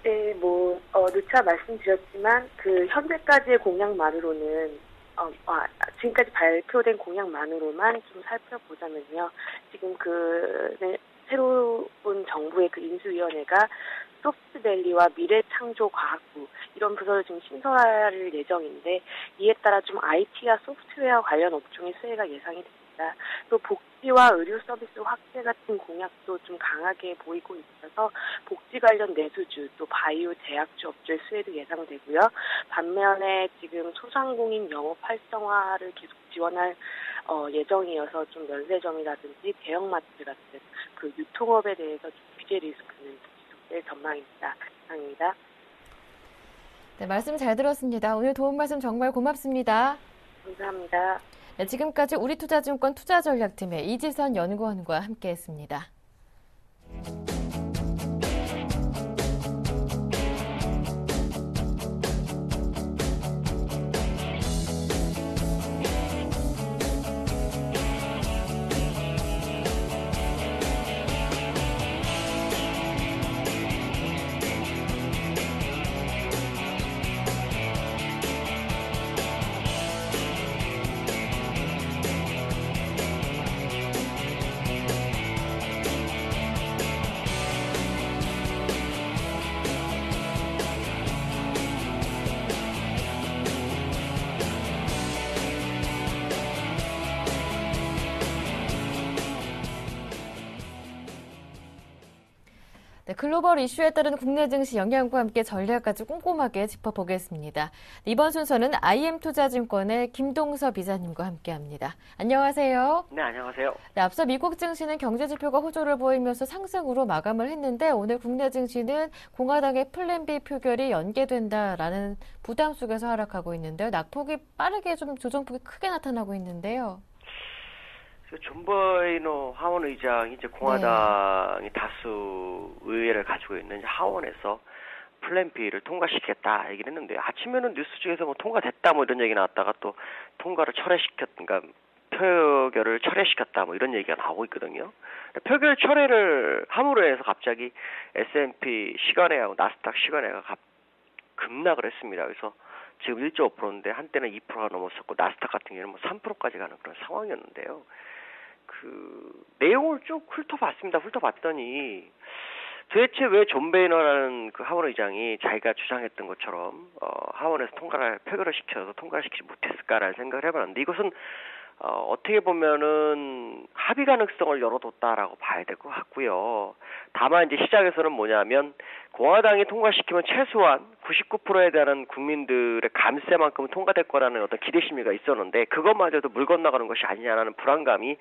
Speaker 5: 네, 누차 말씀드렸지만 그 현재까지의 공약만으로는 지금까지 발표된 공약만으로만 좀 살펴보자면요. 지금 새로운 정부의 그 인수위원회가 소프트밸리와 미래창조과학부 이런 부서를 지금 신설할 예정인데 이에 따라 좀 IT와 소프트웨어 관련 업종의 수혜가 예상이 됩니다. 또 복지와 의료 서비스 확대 같은 공약도 좀 강하게 보이고 있어서 복지 관련 내수주 또 바이오 제약주 업종의 수혜도 예상되고요. 반면에 지금 소상공인 영업 활성화를 계속 지원할 예정이어서 좀 면세점이라든지 대형마트 같은 그 유통업에 대해서 좀 규제 리스크는 지속될 전망입니다. 이상입니다.
Speaker 1: 네, 말씀 잘 들었습니다. 오늘 도움 말씀 정말 고맙습니다.
Speaker 5: 감사합니다.
Speaker 1: 네, 지금까지 우리투자증권 투자전략팀의 이지선 연구원과 함께했습니다. 네, 글로벌 이슈에 따른 국내 증시 영향과 함께 전략까지 꼼꼼하게 짚어보겠습니다. 이번 순서는 IM투자증권의 김동섭 이사님과 함께합니다. 안녕하세요.
Speaker 6: 네, 안녕하세요.
Speaker 1: 네, 앞서 미국 증시는 경제 지표가 호조를 보이면서 상승으로 마감을 했는데 오늘 국내 증시는 공화당의 플랜 B 표결이 연계된다라는 부담 속에서 하락하고 있는데요. 낙폭이 빠르게 좀 조정폭이 크게 나타나고 있는데요.
Speaker 6: 존 버이너 하원 의장이 이제 공화당이 다수 의회를 가지고 있는 이제 하원에서 플랜 B를 통과시키겠다 얘기를 했는데 아침에는 뉴스 중에서 통과됐다 이런 얘기 나왔다가 또 통과를 철회시켰던가 표결을 철회시켰다 이런 얘기가 나오고 있거든요. 표결 철회를 함으로 해서 갑자기 S&P 시간외하고 나스닥 시간외가 급락을 했습니다. 그래서 지금 1.5%인데 한때는 2%가 넘었었고 나스닥 같은 경우는 3%까지 가는 그런 상황이었는데요. 그 내용을 쭉 훑어봤더니 도대체 왜 존 베이너라는 그 하원 의장이 자기가 주장했던 것처럼 하원에서 표결을 시켜서 통과를 시키지 못했을까라는 생각을 해봤는데 이것은 어떻게 보면은 합의 가능성을 열어뒀다라고 봐야 될 것 같고요. 다만 이제 시장에서는 뭐냐면 공화당이 통과시키면 최소한 99%에 대한 국민들의 감세만큼은 통과될 거라는 어떤 기대심리가 있었는데 그것마저도 물 건너가는 것이 아니냐라는 불안감이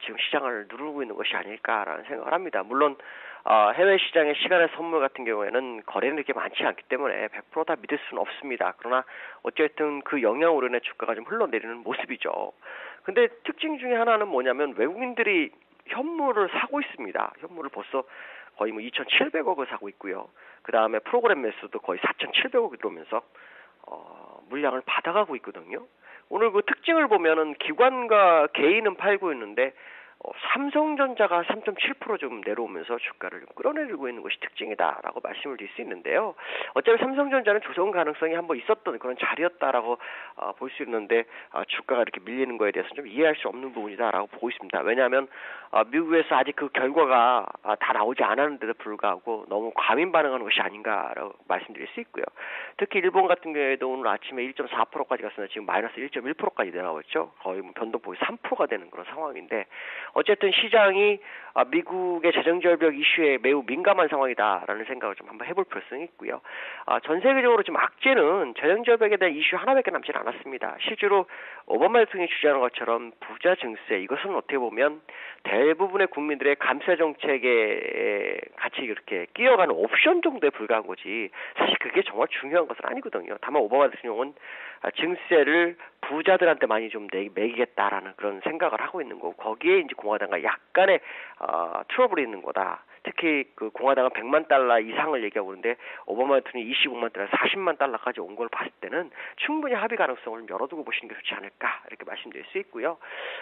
Speaker 6: 지금 시장을 누르고 있는 것이 아닐까라는 생각을 합니다. 물론 해외 시장의 시간의 선물 같은 경우에는 거래는 그렇게 많지 않기 때문에 100% 다 믿을 수는 없습니다. 그러나 어쨌든 그 영향으로 인해 주가가 좀 흘러내리는 모습이죠. 근데 특징 중에 하나는 뭐냐면 외국인들이 현물을 사고 있습니다. 현물을 벌써 거의 2,700억을 사고 있고요. 그 다음에 프로그램 매수도 거의 4,700억이 들어오면서 물량을 받아가고 있거든요. 오늘 그 특징을 보면은 기관과 개인은 팔고 있는데 삼성전자가 3.7% 좀 내려오면서 주가를 좀 끌어내리고 있는 것이 특징이다라고 말씀을 드릴 수 있는데요. 어차피 삼성전자는 조정 가능성이 한번 있었던 그런 자리였다라고 볼 수 있는데 주가가 이렇게 밀리는 거에 대해서 좀 이해할 수 없는 부분이다라고 보고 있습니다. 왜냐하면 미국에서 아직 그 결과가 다 나오지 않았는데도 불구하고 너무 과민 반응하는 것이 아닌가라고 말씀드릴 수 있고요. 특히 일본 같은 경우에도 오늘 아침에 1.4%까지 갔으나 지금 마이너스 1.1%까지 내려가고 있죠. 거의 변동폭이 3%가 되는 그런 상황인데 어쨌든 시장이 미국의 재정절벽 이슈에 매우 민감한 상황이다라는 생각을 좀 한번 해볼 필요성이 있고요. 전 세계적으로 지금 악재는 재정절벽에 대한 이슈 하나밖에 남지 않았습니다. 실제로 오바마 대통령이 주장한 것처럼 부자 증세 이것은 어떻게 보면 대부분의 국민들의 감세 정책에 같이 이렇게 끼어가는 옵션 정도에 불과한 거지 사실 그게 정말 중요한 것은 아니거든요. 다만 오바마 대통령은 증세를 부자들한테 많이 좀 매기겠다라는 그런 생각을 하고 있는 거고 거기에 이제 공화당과 약간의 트러블이 있는 거다. 특히 그 공화당은 100만 달러 이상을 얘기하고 있는데 오바마 대통령이 25만 달러, 40만 달러까지 온 걸 봤을 때는 충분히 합의 가능성을 좀 열어두고 보시는 게 좋지 않을까 이렇게 말씀드릴 수 있고요.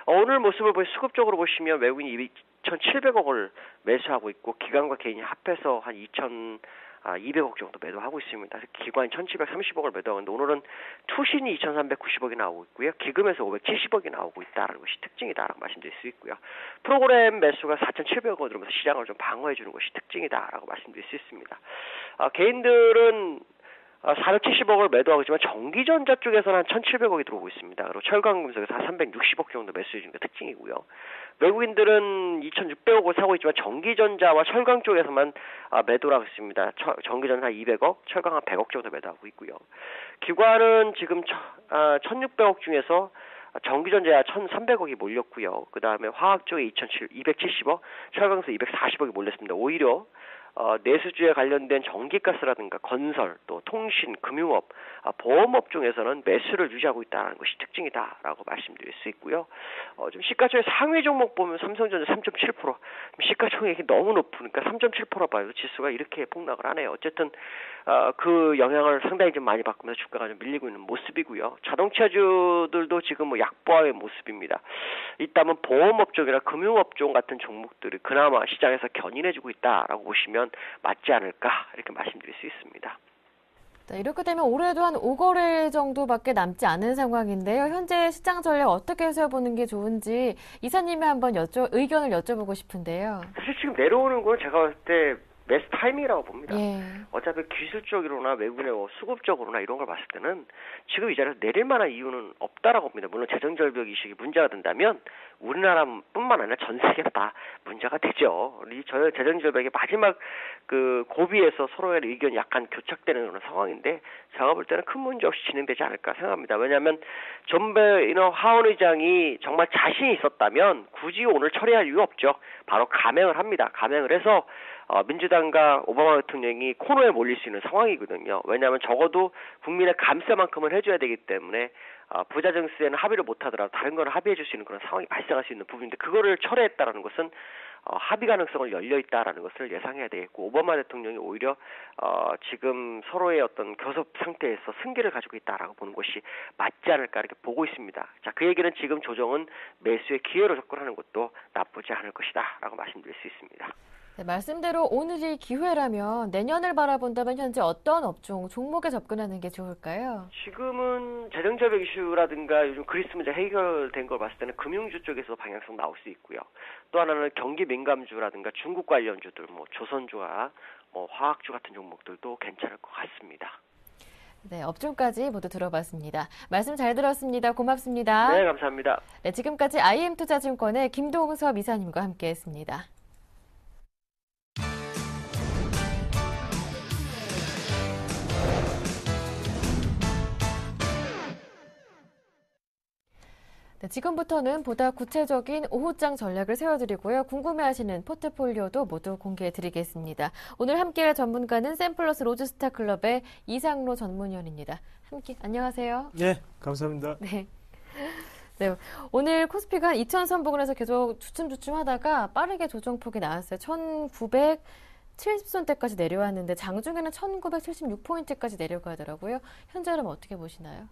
Speaker 6: 오늘 모습을 수급적으로 보시면 외국인이 2,700억을 매수하고 있고 기관과 개인이 합해서 한 2,200억 정도 매도하고 있습니다. 기관이 1,730억을 매도하고 있는데 오늘은 투신이 2,390억이 나오고 있고요. 기금에서 570억이 나오고 있다는 것이 특징이다라고 말씀드릴 수 있고요. 프로그램 매수가 4,700억을 들어오면서 시장을 좀 방어해 주는 것이 특징이다라고 말씀드릴 수 있습니다. 개인들은 470억을 매도하고 있지만 전기전자 쪽에서는 한 1,700억이 들어오고 있습니다. 그리고 철강금속에서 한 360억 정도 매수해 주는 게 특징이고요. 외국인들은 2,600억을 사고 있지만 전기전자와 철강 쪽에서만 매도를 하고 있습니다. 전기전자 한 200억, 철강 한 100억 정도 매도하고 있고요. 기관은 지금 1,600억 중에서 전기전자 1,300억이 몰렸고요. 그 다음에 화학 쪽에 270억, 철강에서 240억이 몰렸습니다. 오히려 내수주에 관련된 전기가스라든가 건설, 또 통신, 금융업, 보험업종에서는 매수를 유지하고 있다는 것이 특징이다라고 말씀드릴 수 있고요. 좀 시가총액 상위 종목 보면 삼성전자 3.7%, 시가총액이 너무 높으니까 3.7% 봐요. 지수가 이렇게 폭락을 하네요. 어쨌든 그 영향을 상당히 좀 많이 받으면서 주가가 좀 밀리고 있는 모습이고요. 자동차주들도 지금 뭐 약보합의 모습입니다. 있다면 보험업종이나 금융업종 같은 종목들이 그나마 시장에서 견인해주고 있다라고 보시면 맞지 않을까 이렇게 말씀드릴 수 있습니다.
Speaker 1: 네, 이렇게 되면 올해도 한 5거래 정도밖에 남지 않은 상황인데요. 현재 시장 전략 어떻게 해석해보는 게 좋은지 이사님이 한번 의견을 여쭤보고 싶은데요.
Speaker 6: 사실 지금 내려오는 건 제가 볼 때 매수 타이밍이라고 봅니다.
Speaker 1: 예.
Speaker 6: 어차피 기술적으로나 외국인의 수급적으로나 이런 걸 봤을 때는 지금 이 자리에서 내릴 만한 이유는 없다라고 봅니다. 물론 재정절벽 이식이 문제가 된다면 우리나라뿐만 아니라 전 세계가 다 문제가 되죠. 이 재정절벽의 마지막 그 고비에서 서로의 의견이 약간 교착되는 그런 상황인데 제가 볼 때는 큰 문제 없이 진행되지 않을까 생각합니다. 왜냐하면 존 베이너 하원 의장이 정말 자신이 있었다면 굳이 오늘 처리할 이유 없죠. 바로 감행을 합니다. 감행을 해서 민주당과 오바마 대통령이 코너에 몰릴 수 있는 상황이거든요. 왜냐하면 적어도 국민의 감세만큼은 해줘야 되기 때문에 부자 증세는 합의를 못하더라도 다른 거는 합의해 줄 수 있는 그런 상황이 발생할 수 있는 부분인데 그거를 철회했다라는 것은 합의 가능성을 열려 있다라는 것을 예상해야 되겠고 오바마 대통령이 오히려 지금 서로의 어떤 교섭 상태에서 승기를 가지고 있다라고 보는 것이 맞지 않을까 이렇게 보고 있습니다. 자, 그 얘기는 지금 조정은 매수의 기회로 접근하는 것도 나쁘지 않을 것이다라고 말씀드릴 수 있습니다.
Speaker 1: 네, 말씀대로 오늘이 기회라면 내년을 바라본다면 현재 어떤 업종, 종목에 접근하는 게 좋을까요?
Speaker 6: 지금은 재정절벽 이슈라든가 요즘 그리스 문제 해결된 걸 봤을 때는 금융주 쪽에서 방향성 나올 수 있고요. 또 하나는 경기 민감주라든가 중국 관련주들, 뭐 조선주와 뭐 화학주 같은 종목들도 괜찮을 것 같습니다.
Speaker 1: 네, 업종까지 모두 들어봤습니다. 말씀 잘 들었습니다. 고맙습니다.
Speaker 6: 네, 감사합니다.
Speaker 1: 네, 지금까지 IM투자증권의 김동섭 이사님과 함께했습니다. 네, 지금부터는 보다 구체적인 오후장 전략을 세워드리고요. 궁금해하시는 포트폴리오도 모두 공개해드리겠습니다. 오늘 함께할 전문가는 샘플러스 로즈스타클럽의 이상로 전문위원입니다. 함께 안녕하세요.
Speaker 7: 네, 감사합니다.
Speaker 1: 네. 네, 오늘 코스피가 2,000선 부근에서 계속 주춤주춤하다가 빠르게 조정폭이 나왔어요. 1,900 70선대까지 내려왔는데 장중에는 1976포인트까지 내려가더라고요. 현재 흐름 어떻게 보시나요?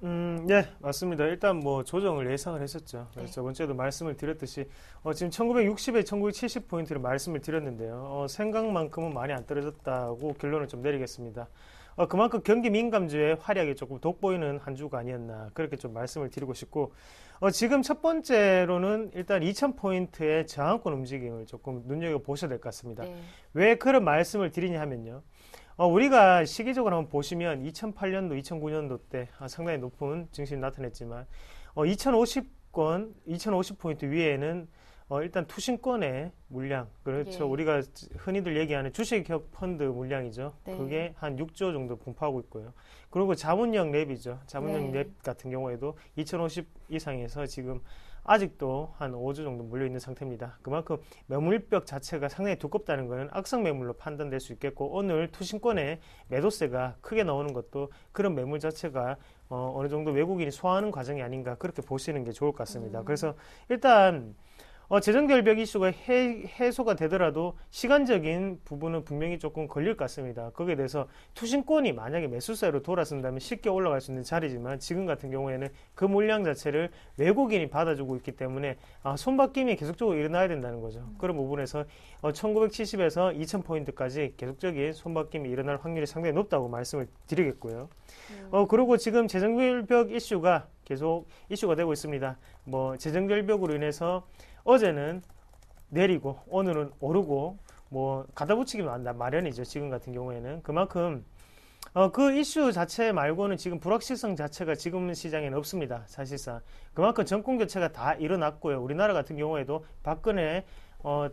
Speaker 7: 네, 맞습니다. 일단 뭐 조정을 예상을 했었죠.
Speaker 1: 네.
Speaker 7: 저번 주에도 말씀을 드렸듯이 지금 1960에 1970포인트를 말씀을 드렸는데요. 생각만큼은 많이 안 떨어졌다고 결론을 좀 내리겠습니다. 그만큼 경기 민감주의 활약이 조금 돋보이는 한 주가 아니었나 그렇게 좀 말씀을 드리고 싶고 지금 첫 번째로는 일단 2000포인트의 저항권 움직임을 조금 눈여겨보셔야 될 것 같습니다.
Speaker 1: 네.
Speaker 7: 왜 그런 말씀을 드리냐 하면요. 우리가 시기적으로 한번 보시면 2008년도, 2009년도 때 상당히 높은 증시를 나타냈지만 2050권, 2050포인트 위에는 일단 투신권의 물량, 그렇죠.
Speaker 1: 예.
Speaker 7: 우리가 흔히들 얘기하는 주식형 펀드 물량이죠.
Speaker 1: 네.
Speaker 7: 그게 한 6조 정도 분포하고 있고요. 그리고 자문형 랩이죠. 자문형
Speaker 1: 네.
Speaker 7: 랩 같은 경우에도 2050 이상에서 지금 아직도 한 5조 정도 몰려있는 상태입니다. 그만큼 매물벽 자체가 상당히 두껍다는 것은 악성 매물로 판단될 수 있겠고 오늘 투신권의 매도세가 크게 나오는 것도 그런 매물 자체가 어느 정도 외국인이 소화하는 과정이 아닌가 그렇게 보시는 게 좋을 것 같습니다. 그래서 일단 재정결벽 이슈가 해소가 되더라도 시간적인 부분은 분명히 조금 걸릴 것 같습니다. 거기에 대해서 투신권이 만약에 매수세로 돌아선다면 쉽게 올라갈 수 있는 자리지만 지금 같은 경우에는 그 물량 자체를 외국인이 받아주고 있기 때문에 손바뀜이 계속적으로 일어나야 된다는 거죠. 그런 부분에서 1970에서 2000포인트까지 계속적인 손바뀜이 일어날 확률이 상당히 높다고 말씀을 드리겠고요. 그리고 지금 재정결벽 이슈가 계속 이슈가 되고 있습니다. 뭐 재정결벽으로 인해서 어제는 내리고 오늘은 오르고 뭐 가다 붙이기 마련이죠. 지금 같은 경우에는 그만큼 그 이슈 자체 말고는 지금 불확실성 자체가 지금 시장에는 없습니다. 사실상 그만큼 정권 교체가 다 일어났고요. 우리나라 같은 경우에도 박근혜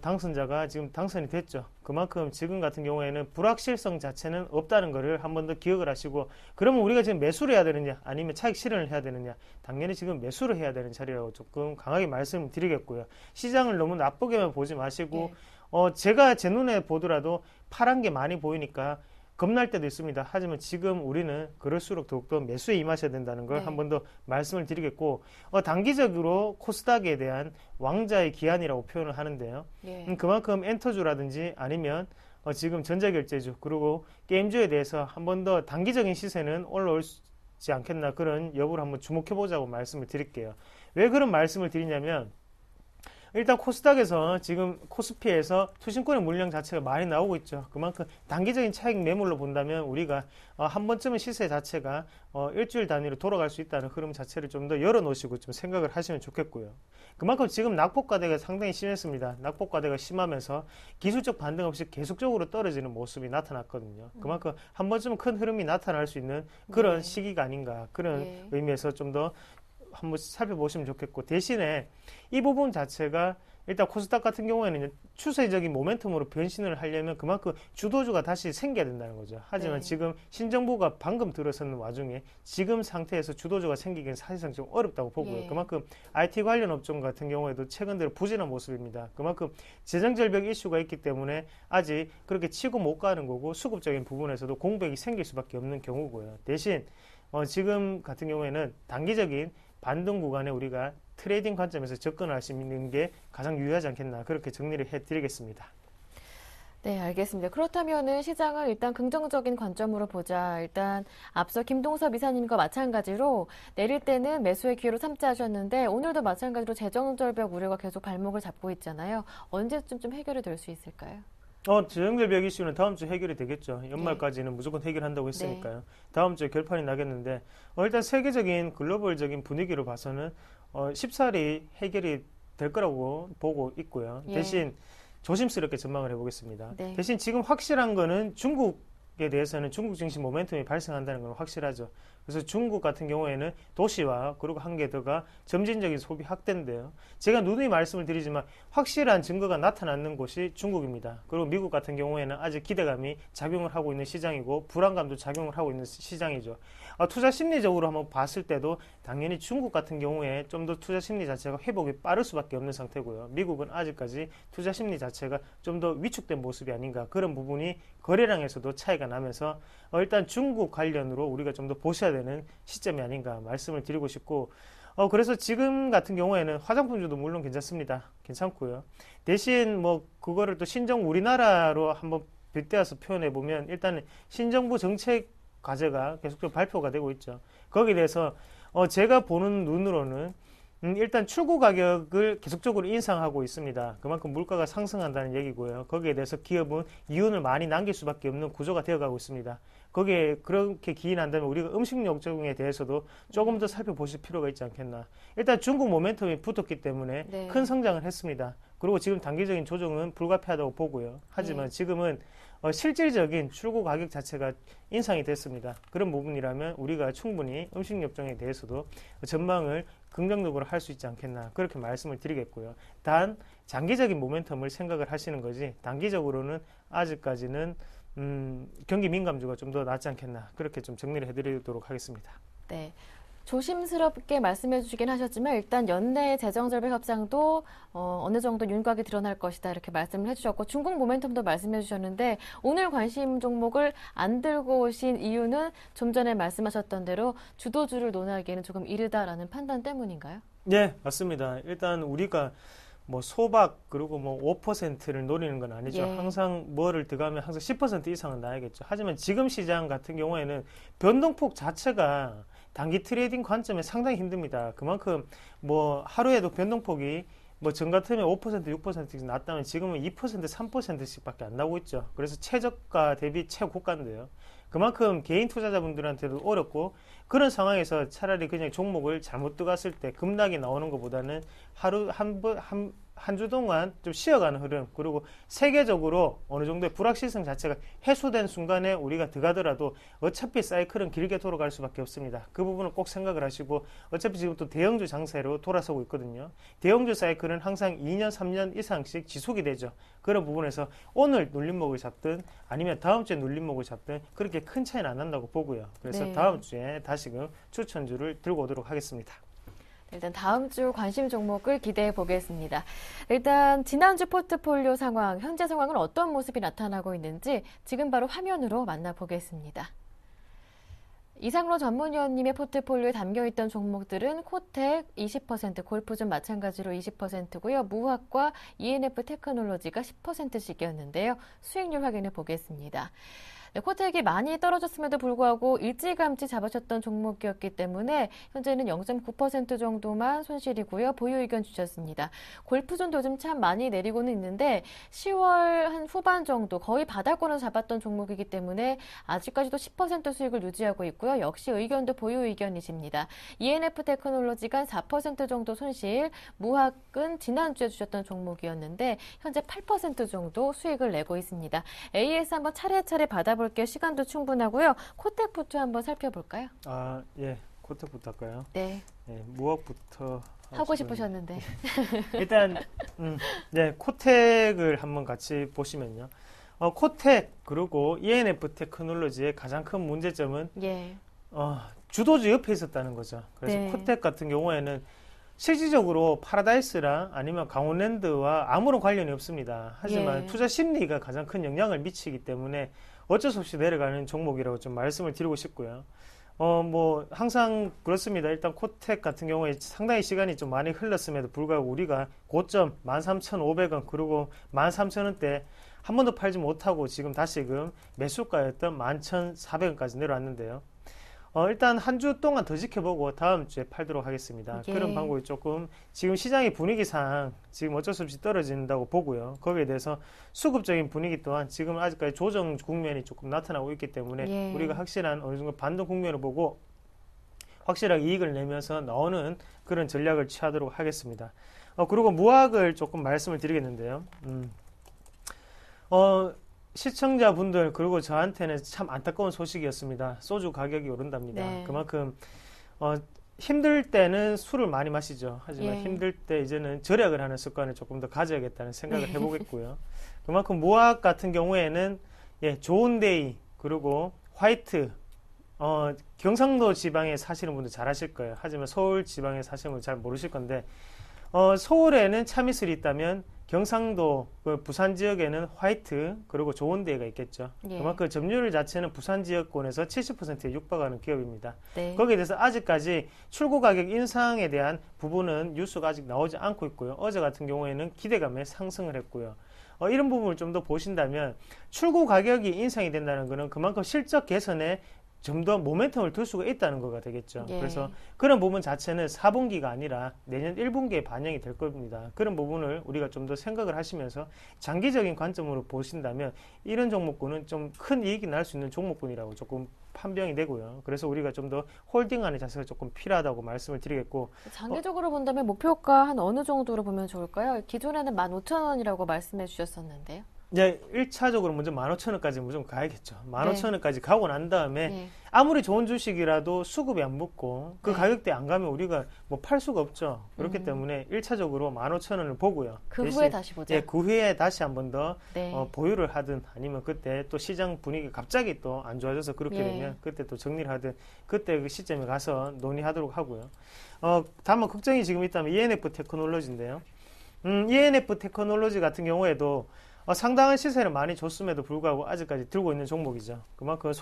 Speaker 7: 당선자가 지금 당선이 됐죠. 그만큼 지금 같은 경우에는 불확실성 자체는 없다는 것을 한 번 더 기억을 하시고 그러면 우리가 지금 매수를 해야 되느냐 아니면 차익 실현을 해야 되느냐 당연히 지금 매수를 해야 되는 자리라고 조금 강하게 말씀드리겠고요. 시장을 너무 나쁘게만 보지 마시고 제가 제 눈에 보더라도 파란 게 많이 보이니까 겁날 때도 있습니다. 하지만 지금 우리는 그럴수록 더욱더 매수에 임하셔야 된다는 걸 한 번 더 말씀을 드리겠고 단기적으로 코스닥에 대한 왕자의 기한이라고 표현을 하는데요. 그만큼 엔터주라든지 아니면 지금 전자결제주 그리고 게임주에 대해서 한 번 더 단기적인 시세는 올라올지 않겠나 그런 여부를 한번 주목해보자고 말씀을 드릴게요. 왜 그런 말씀을 드리냐면 일단 코스닥에서 지금 코스피에서 투신권의 물량 자체가 많이 나오고 있죠. 그만큼 단기적인 차익 매물로 본다면 우리가 한 번쯤은 시세 자체가 일주일 단위로 돌아갈 수 있다는 흐름 자체를 좀 더 열어놓으시고 좀 생각을 하시면 좋겠고요. 그만큼 지금 낙폭과대가 상당히 심했습니다. 낙폭과대가 심하면서 기술적 반등 없이 계속적으로 떨어지는 모습이 나타났거든요. 그만큼 한 번쯤은 큰 흐름이 나타날 수 있는 그런 시기가 아닌가 그런 의미에서 좀 더 한번 살펴보시면 좋겠고 대신에 이 부분 자체가 일단 코스닥 같은 경우에는 추세적인 모멘텀으로 변신을 하려면 그만큼 주도주가 다시 생겨야 된다는 거죠. 하지만 지금 신정부가 방금 들어서는 와중에 지금 상태에서 주도주가 생기기는 사실상 좀 어렵다고 보고요. 그만큼 IT 관련 업종 같은 경우에도 최근 들어 부진한 모습입니다. 그만큼 재정절벽 이슈가 있기 때문에 아직 그렇게 치고 못 가는 거고 수급적인 부분에서도 공백이 생길 수밖에 없는 경우고요. 대신 지금 같은 경우에는 단기적인 반등 구간에 우리가 트레이딩 관점에서 접근할 수 있는 게 가장 유효하지 않겠나 그렇게 정리를 해드리겠습니다.
Speaker 1: 네, 알겠습니다. 그렇다면은 시장을 일단 긍정적인 관점으로 보자. 일단 앞서 김동섭 이사님과 마찬가지로 내릴 때는 매수의 기회로 삼자 하셨는데 오늘도 마찬가지로 재정절벽 우려가 계속 발목을 잡고 있잖아요. 언제쯤 좀 해결이 될 수 있을까요?
Speaker 7: 재정절벽 이슈는 다음 주 해결이 되겠죠. 연말까지는 무조건 해결한다고 했으니까요. 다음 주에 결판이 나겠는데 일단 세계적인 글로벌적인 분위기로 봐서는 쉽사리 해결이 될 거라고 보고 있고요. 대신 조심스럽게 전망을 해보겠습니다. 대신 지금 확실한 거는 중국에 대해서는 중국 증시 모멘텀이 발생한다는 건 확실하죠. 그래서 중국 같은 경우에는 도시화 그리고 한 개 더가 점진적인 소비 확대인데요. 제가 누누이 말씀을 드리지만 확실한 증거가 나타나는 곳이 중국입니다. 그리고 미국 같은 경우에는 아직 기대감이 작용을 하고 있는 시장이고 불안감도 작용을 하고 있는 시장이죠. 투자 심리적으로 한번 봤을 때도 당연히 중국 같은 경우에 좀 더 투자 심리 자체가 회복이 빠를 수밖에 없는 상태고요. 미국은 아직까지 투자 심리 자체가 좀 더 위축된 모습이 아닌가 그런 부분이 거래량에서도 차이가 나면서 일단 중국 관련으로 우리가 좀 더 보셔야 되는 시점이 아닌가 말씀을 드리고 싶고 그래서 지금 같은 경우에는 화장품주도 물론 괜찮습니다. 괜찮고요. 대신 뭐 그거를 또 신정 우리나라로 한번 빗대어서 표현해 보면 일단 신정부 정책 과제가 계속적으로 발표가 되고 있죠. 거기에 대해서 제가 보는 눈으로는 일단 출고 가격을 계속적으로 인상하고 있습니다. 그만큼 물가가 상승한다는 얘기고요. 거기에 대해서 기업은 이윤을 많이 남길 수밖에 없는 구조가 되어가고 있습니다. 거기에 그렇게 기인한다면 우리가 음식료종에 대해서도 조금 더 살펴보실 필요가 있지 않겠나. 일단 중국 모멘텀이 붙었기 때문에
Speaker 1: 네.
Speaker 7: 큰 성장을 했습니다. 그리고 지금 단기적인 조정은 불가피하다고 보고요. 하지만
Speaker 1: 네.
Speaker 7: 지금은 실질적인 출고 가격 자체가 인상이 됐습니다. 그런 부분이라면 우리가 충분히 음식료종에 대해서도 전망을 긍정적으로 할 수 있지 않겠나 그렇게 말씀을 드리겠고요. 단 장기적인 모멘텀을 생각을 하시는 거지 단기적으로는 아직까지는 경기 민감주가 좀 더 낫지 않겠나 그렇게 좀 정리를 해드리도록 하겠습니다.
Speaker 1: 네. 조심스럽게 말씀해 주시긴 하셨지만 일단 연내 재정절벽 협상도 어느 정도 윤곽이 드러날 것이다 이렇게 말씀을 해주셨고 중국 모멘텀도 말씀해 주셨는데 오늘 관심 종목을 안 들고 오신 이유는 좀 전에 말씀하셨던 대로 주도주를 논하기에는 조금 이르다라는 판단 때문인가요?
Speaker 7: 네, 맞습니다. 일단 우리가 뭐 소박 그리고 뭐 5%를 노리는 건 아니죠.
Speaker 1: 예.
Speaker 7: 항상 뭐를 들어가면 항상 10% 이상은 나야겠죠. 하지만 지금 시장 같은 경우에는 변동폭 자체가 단기 트레이딩 관점에 상당히 힘듭니다. 그만큼 뭐 하루에도 변동폭이 뭐 전 같으면 5%, 6%씩 났다면 지금은 2%, 3%씩밖에 안 나오고 있죠. 그래서 최저가 대비 최고가인데요. 그만큼 개인 투자자분들한테도 어렵고 그런 상황에서 차라리 그냥 종목을 잘못 들어갔을 때 급락이 나오는 것보다는 하루 한 주 동안 좀 쉬어가는 흐름 그리고 세계적으로 어느 정도의 불확실성 자체가 해소된 순간에 우리가 들어가더라도 어차피 사이클은 길게 돌아갈 수밖에 없습니다. 그 부분을 꼭 생각을 하시고 어차피 지금 또 대형주 장세로 돌아서고 있거든요. 대형주 사이클은 항상 2년, 3년 이상씩 지속이 되죠. 그런 부분에서 오늘 눌림목을 잡든 아니면 다음 주에 눌림목을 잡든 그렇게 큰 차이는 안 난다고 보고요. 그래서
Speaker 1: 네.
Speaker 7: 다음 주에 다시금 추천주를 들고 오도록 하겠습니다.
Speaker 1: 일단 다음 주 관심 종목을 기대해 보겠습니다. 일단 지난주 포트폴리오 상황, 현재 상황은 어떤 모습이 나타나고 있는지 지금 바로 화면으로 만나보겠습니다. 이상로 전문위원님의 포트폴리오에 담겨있던 종목들은 코텍 20%, 골프존 마찬가지로 20%고요. 무학과 ENF 테크놀로지가 10%씩이었는데요. 수익률 확인해 보겠습니다. 네, 코텍이 많이 떨어졌음에도 불구하고 일찌감치 잡으셨던 종목이었기 때문에 현재는 0.9% 정도만 손실이고요. 보유 의견 주셨습니다. 골프존도 요즘 참 많이 내리고는 있는데 10월 한 후반 정도 거의 바닥권을 잡았던 종목이기 때문에 아직까지도 10% 수익을 유지하고 있고요. 역시 의견도 보유 의견이십니다. ENF 테크놀로지가 4% 정도 손실, 무학은 지난주에 주셨던 종목이었는데 현재 8% 정도 수익을 내고 있습니다. AS 한번 차례차례 받아볼게요. 시간도 충분하고요. 코텍부터 한번 살펴볼까요?
Speaker 7: 아, 예. 코텍부터 할까요?
Speaker 1: 네.
Speaker 7: 네, 무학부터
Speaker 1: 하고 싶으셨는데.
Speaker 7: 일단 네, 코텍을 한번 같이 보시면요. 코텍 그리고 ENF 테크놀로지의 가장 큰 문제점은
Speaker 1: 예.
Speaker 7: 주도주 옆에 있었다는 거죠. 그래서
Speaker 1: 네.
Speaker 7: 코텍 같은 경우에는 실질적으로 파라다이스랑 아니면 강원랜드와 아무런 관련이 없습니다. 하지만
Speaker 1: 예.
Speaker 7: 투자 심리가 가장 큰 영향을 미치기 때문에 어쩔 수 없이 내려가는 종목이라고 좀 말씀을 드리고 싶고요. 뭐 항상 그렇습니다. 일단 코텍 같은 경우에 상당히 시간이 좀 많이 흘렀음에도 불구하고 우리가 고점 13,500원 그리고 13,000원대 한 번도 팔지 못하고 지금 다시금 매수가였던 11,400원까지 내려왔는데요. 일단 한 주 동안 더 지켜보고 다음 주에 팔도록 하겠습니다.
Speaker 1: 예.
Speaker 7: 그런 방법이 조금 지금 시장의 분위기상 지금 어쩔 수 없이 떨어진다고 보고요. 거기에 대해서 수급적인 분위기 또한 지금 아직까지 조정 국면이 조금 나타나고 있기 때문에
Speaker 1: 예.
Speaker 7: 우리가 확실한 어느 정도 반등 국면을 보고 확실하게 이익을 내면서 나오는 그런 전략을 취하도록 하겠습니다. 그리고 무학을 조금 말씀을 드리겠는데요. 시청자분들 그리고 저한테는 참 안타까운 소식이었습니다. 소주 가격이 오른답니다.
Speaker 1: 네.
Speaker 7: 그만큼 힘들 때는 술을 많이 마시죠. 하지만
Speaker 1: 예.
Speaker 7: 힘들 때 이제는 절약을 하는 습관을 조금 더 가져야겠다는 생각을 해보겠고요. 그만큼 무학 같은 경우에는 좋은데이 그리고 화이트 경상도 지방에 사시는 분들 잘 아실 거예요. 하지만 서울 지방에 사시는 분들 잘 모르실 건데 서울에는 참이슬이 있다면 경상도 부산 지역에는 화이트 그리고 좋은데이가 있겠죠.
Speaker 1: 예.
Speaker 7: 그만큼 점유율 자체는 부산 지역권에서 70%에 육박하는 기업입니다.
Speaker 1: 네.
Speaker 7: 거기에 대해서 아직까지 출고 가격 인상에 대한 부분은 뉴스가 아직 나오지 않고 있고요. 어제 같은 경우에는 기대감에 상승을 했고요. 이런 부분을 좀 더 보신다면 출고 가격이 인상이 된다는 것은 그만큼 실적 개선에 좀 더 모멘텀을 둘 수가 있다는 거가 되겠죠.
Speaker 1: 예.
Speaker 7: 그래서 그런 부분 자체는 4분기가 아니라 내년 1분기에 반영이 될 겁니다. 그런 부분을 우리가 좀 더 생각을 하시면서 장기적인 관점으로 보신다면 이런 종목군은 좀 큰 이익이 날 수 있는 종목군이라고 조금 판명이 되고요. 그래서 우리가 좀 더 홀딩하는 자세가 조금 필요하다고 말씀을 드리겠고,
Speaker 1: 장기적으로 본다면 목표가 한 어느 정도로 보면 좋을까요? 기존에는 15,000원이라고 말씀해 주셨었는데요.
Speaker 7: 이제 1차적으로 먼저 15,000원까지 무조건 가야겠죠. 15,000원까지 가고 난 다음에
Speaker 1: 네.
Speaker 7: 아무리 좋은 주식이라도 수급이 안 붙고 그
Speaker 1: 네.
Speaker 7: 가격대에 안 가면 우리가 뭐 팔 수가 없죠. 그렇기 때문에 1차적으로 15,000원을 보고요.
Speaker 1: 그
Speaker 7: 대신,
Speaker 1: 후에 다시 보자.
Speaker 7: 예, 그 후에 다시 한 번 더
Speaker 1: 네.
Speaker 7: 보유를 하든 아니면 그때 또 시장 분위기 갑자기 또 안 좋아져서 그렇게
Speaker 1: 예.
Speaker 7: 되면 그때 또 정리를 하든 그때 그 시점에 가서 논의하도록 하고요. 다만 걱정이 지금 있다면 ENF 테크놀로지인데요. ENF 테크놀로지 같은 경우에도 상당한 시세를 많이 줬음에도 불구하고 아직까지 들고 있는 종목이죠. 그만큼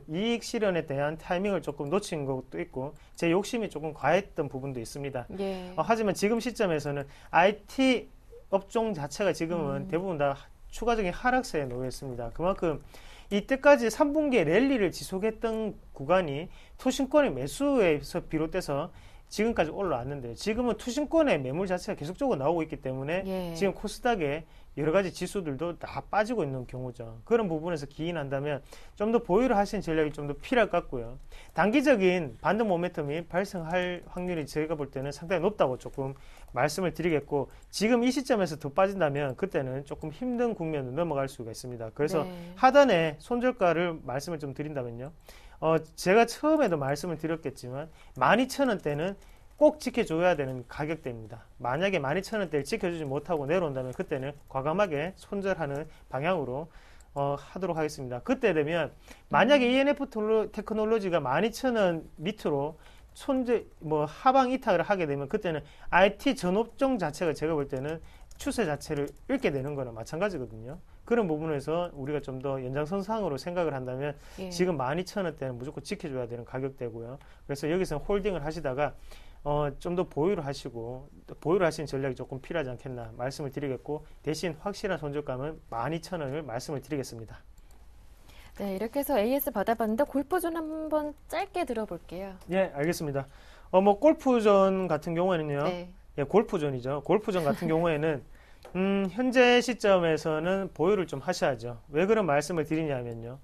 Speaker 7: 이익 실현에 대한 타이밍을 조금 놓친 것도 있고 제 욕심이 조금 과했던 부분도 있습니다.
Speaker 1: 예.
Speaker 7: 하지만 지금 시점에서는 IT 업종 자체가 지금은 대부분 다 추가적인 하락세에 놓여 있습니다. 그만큼 이때까지 3분기에 랠리를 지속했던 구간이 투신권의 매수에서 비롯돼서 지금까지 올라왔는데 지금은 투신권의 매물 자체가 계속적으로 나오고 있기 때문에
Speaker 1: 예.
Speaker 7: 지금 코스닥의 여러 가지 지수들도 다 빠지고 있는 경우죠. 그런 부분에서 기인한다면 좀 더 보유를 하시는 전략이 좀 더 필요할 것 같고요. 단기적인 반등 모멘텀이 발생할 확률이 제가 볼 때는 상당히 높다고 조금 말씀을 드리겠고 지금 이 시점에서 더 빠진다면 그때는 조금 힘든 국면으로 넘어갈 수가 있습니다. 그래서
Speaker 1: 네.
Speaker 7: 하단에 손절가를 말씀을 좀 드린다면요. 제가 처음에도 말씀을 드렸겠지만 12,000원대는 꼭 지켜줘야 되는 가격대입니다. 만약에 12,000원대를 지켜주지 못하고 내려온다면 그때는 과감하게 손절하는 방향으로 하도록 하겠습니다. 그때 되면 만약에 ENF 테크놀로지가 12,000원 밑으로 하방 이탈을 하게 되면 그때는 IT 전업종 자체가 제가 볼 때는 추세 자체를 읽게 되는 거나 마찬가지거든요. 그런 부분에서 우리가 좀 더 연장선상으로 생각을 한다면
Speaker 1: 예.
Speaker 7: 지금 12,000원대는 무조건 지켜줘야 되는 가격대고요. 그래서 여기서 홀딩을 하시다가 좀 더 보유를 하시고 보유를 하시는 전략이 조금 필요하지 않겠나 말씀을 드리겠고 대신 확실한 손절감은 12,000원을 말씀을 드리겠습니다.
Speaker 1: 네, 이렇게 해서 AS 받아봤는데 골프존 한번 짧게 들어볼게요.
Speaker 7: 예, 알겠습니다. 골프존 같은 경우에는요.
Speaker 1: 네.
Speaker 7: 예, 골프존이죠. 골프존 같은 경우에는 현재 시점에서는 보유를 좀 하셔야죠. 왜 그런 말씀을 드리냐면요.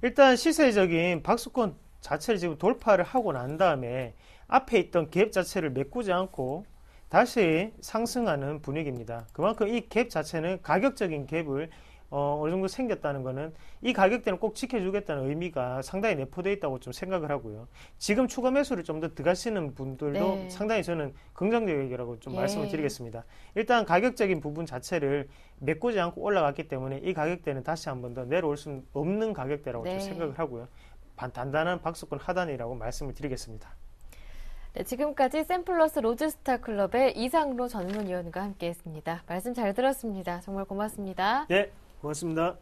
Speaker 7: 일단 시세적인 박스권 자체를 지금 돌파를 하고 난 다음에 앞에 있던 갭 자체를 메꾸지 않고 다시 상승하는 분위기입니다. 그만큼 이 갭 자체는 가격적인 갭을 어느 정도 생겼다는 것은 이 가격대는 꼭 지켜주겠다는 의미가 상당히 내포되어 있다고 좀 생각을 하고요. 지금 추가 매수를 좀 더 들어가시는 분들도
Speaker 1: 네.
Speaker 7: 상당히 저는 긍정적이라고 좀
Speaker 1: 예.
Speaker 7: 말씀을 드리겠습니다. 일단 가격적인 부분 자체를 메꾸지 않고 올라갔기 때문에 이 가격대는 다시 한 번 더 내려올 수 없는 가격대라고
Speaker 1: 네.
Speaker 7: 좀 생각을 하고요. 단단한 박스권 하단이라고 말씀을 드리겠습니다.
Speaker 1: 네, 지금까지 샘플러스 로즈스타 클럽의 이상로 전문위원과 함께했습니다. 말씀 잘 들었습니다. 정말 고맙습니다.
Speaker 7: 예, 고맙습니다.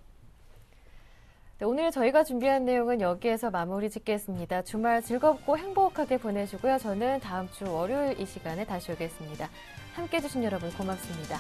Speaker 1: 네, 오늘 저희가 준비한 내용은 여기에서 마무리 짓겠습니다. 주말 즐겁고 행복하게 보내시고요. 저는 다음 주 월요일 이 시간에 다시 오겠습니다. 함께해 주신 여러분 고맙습니다.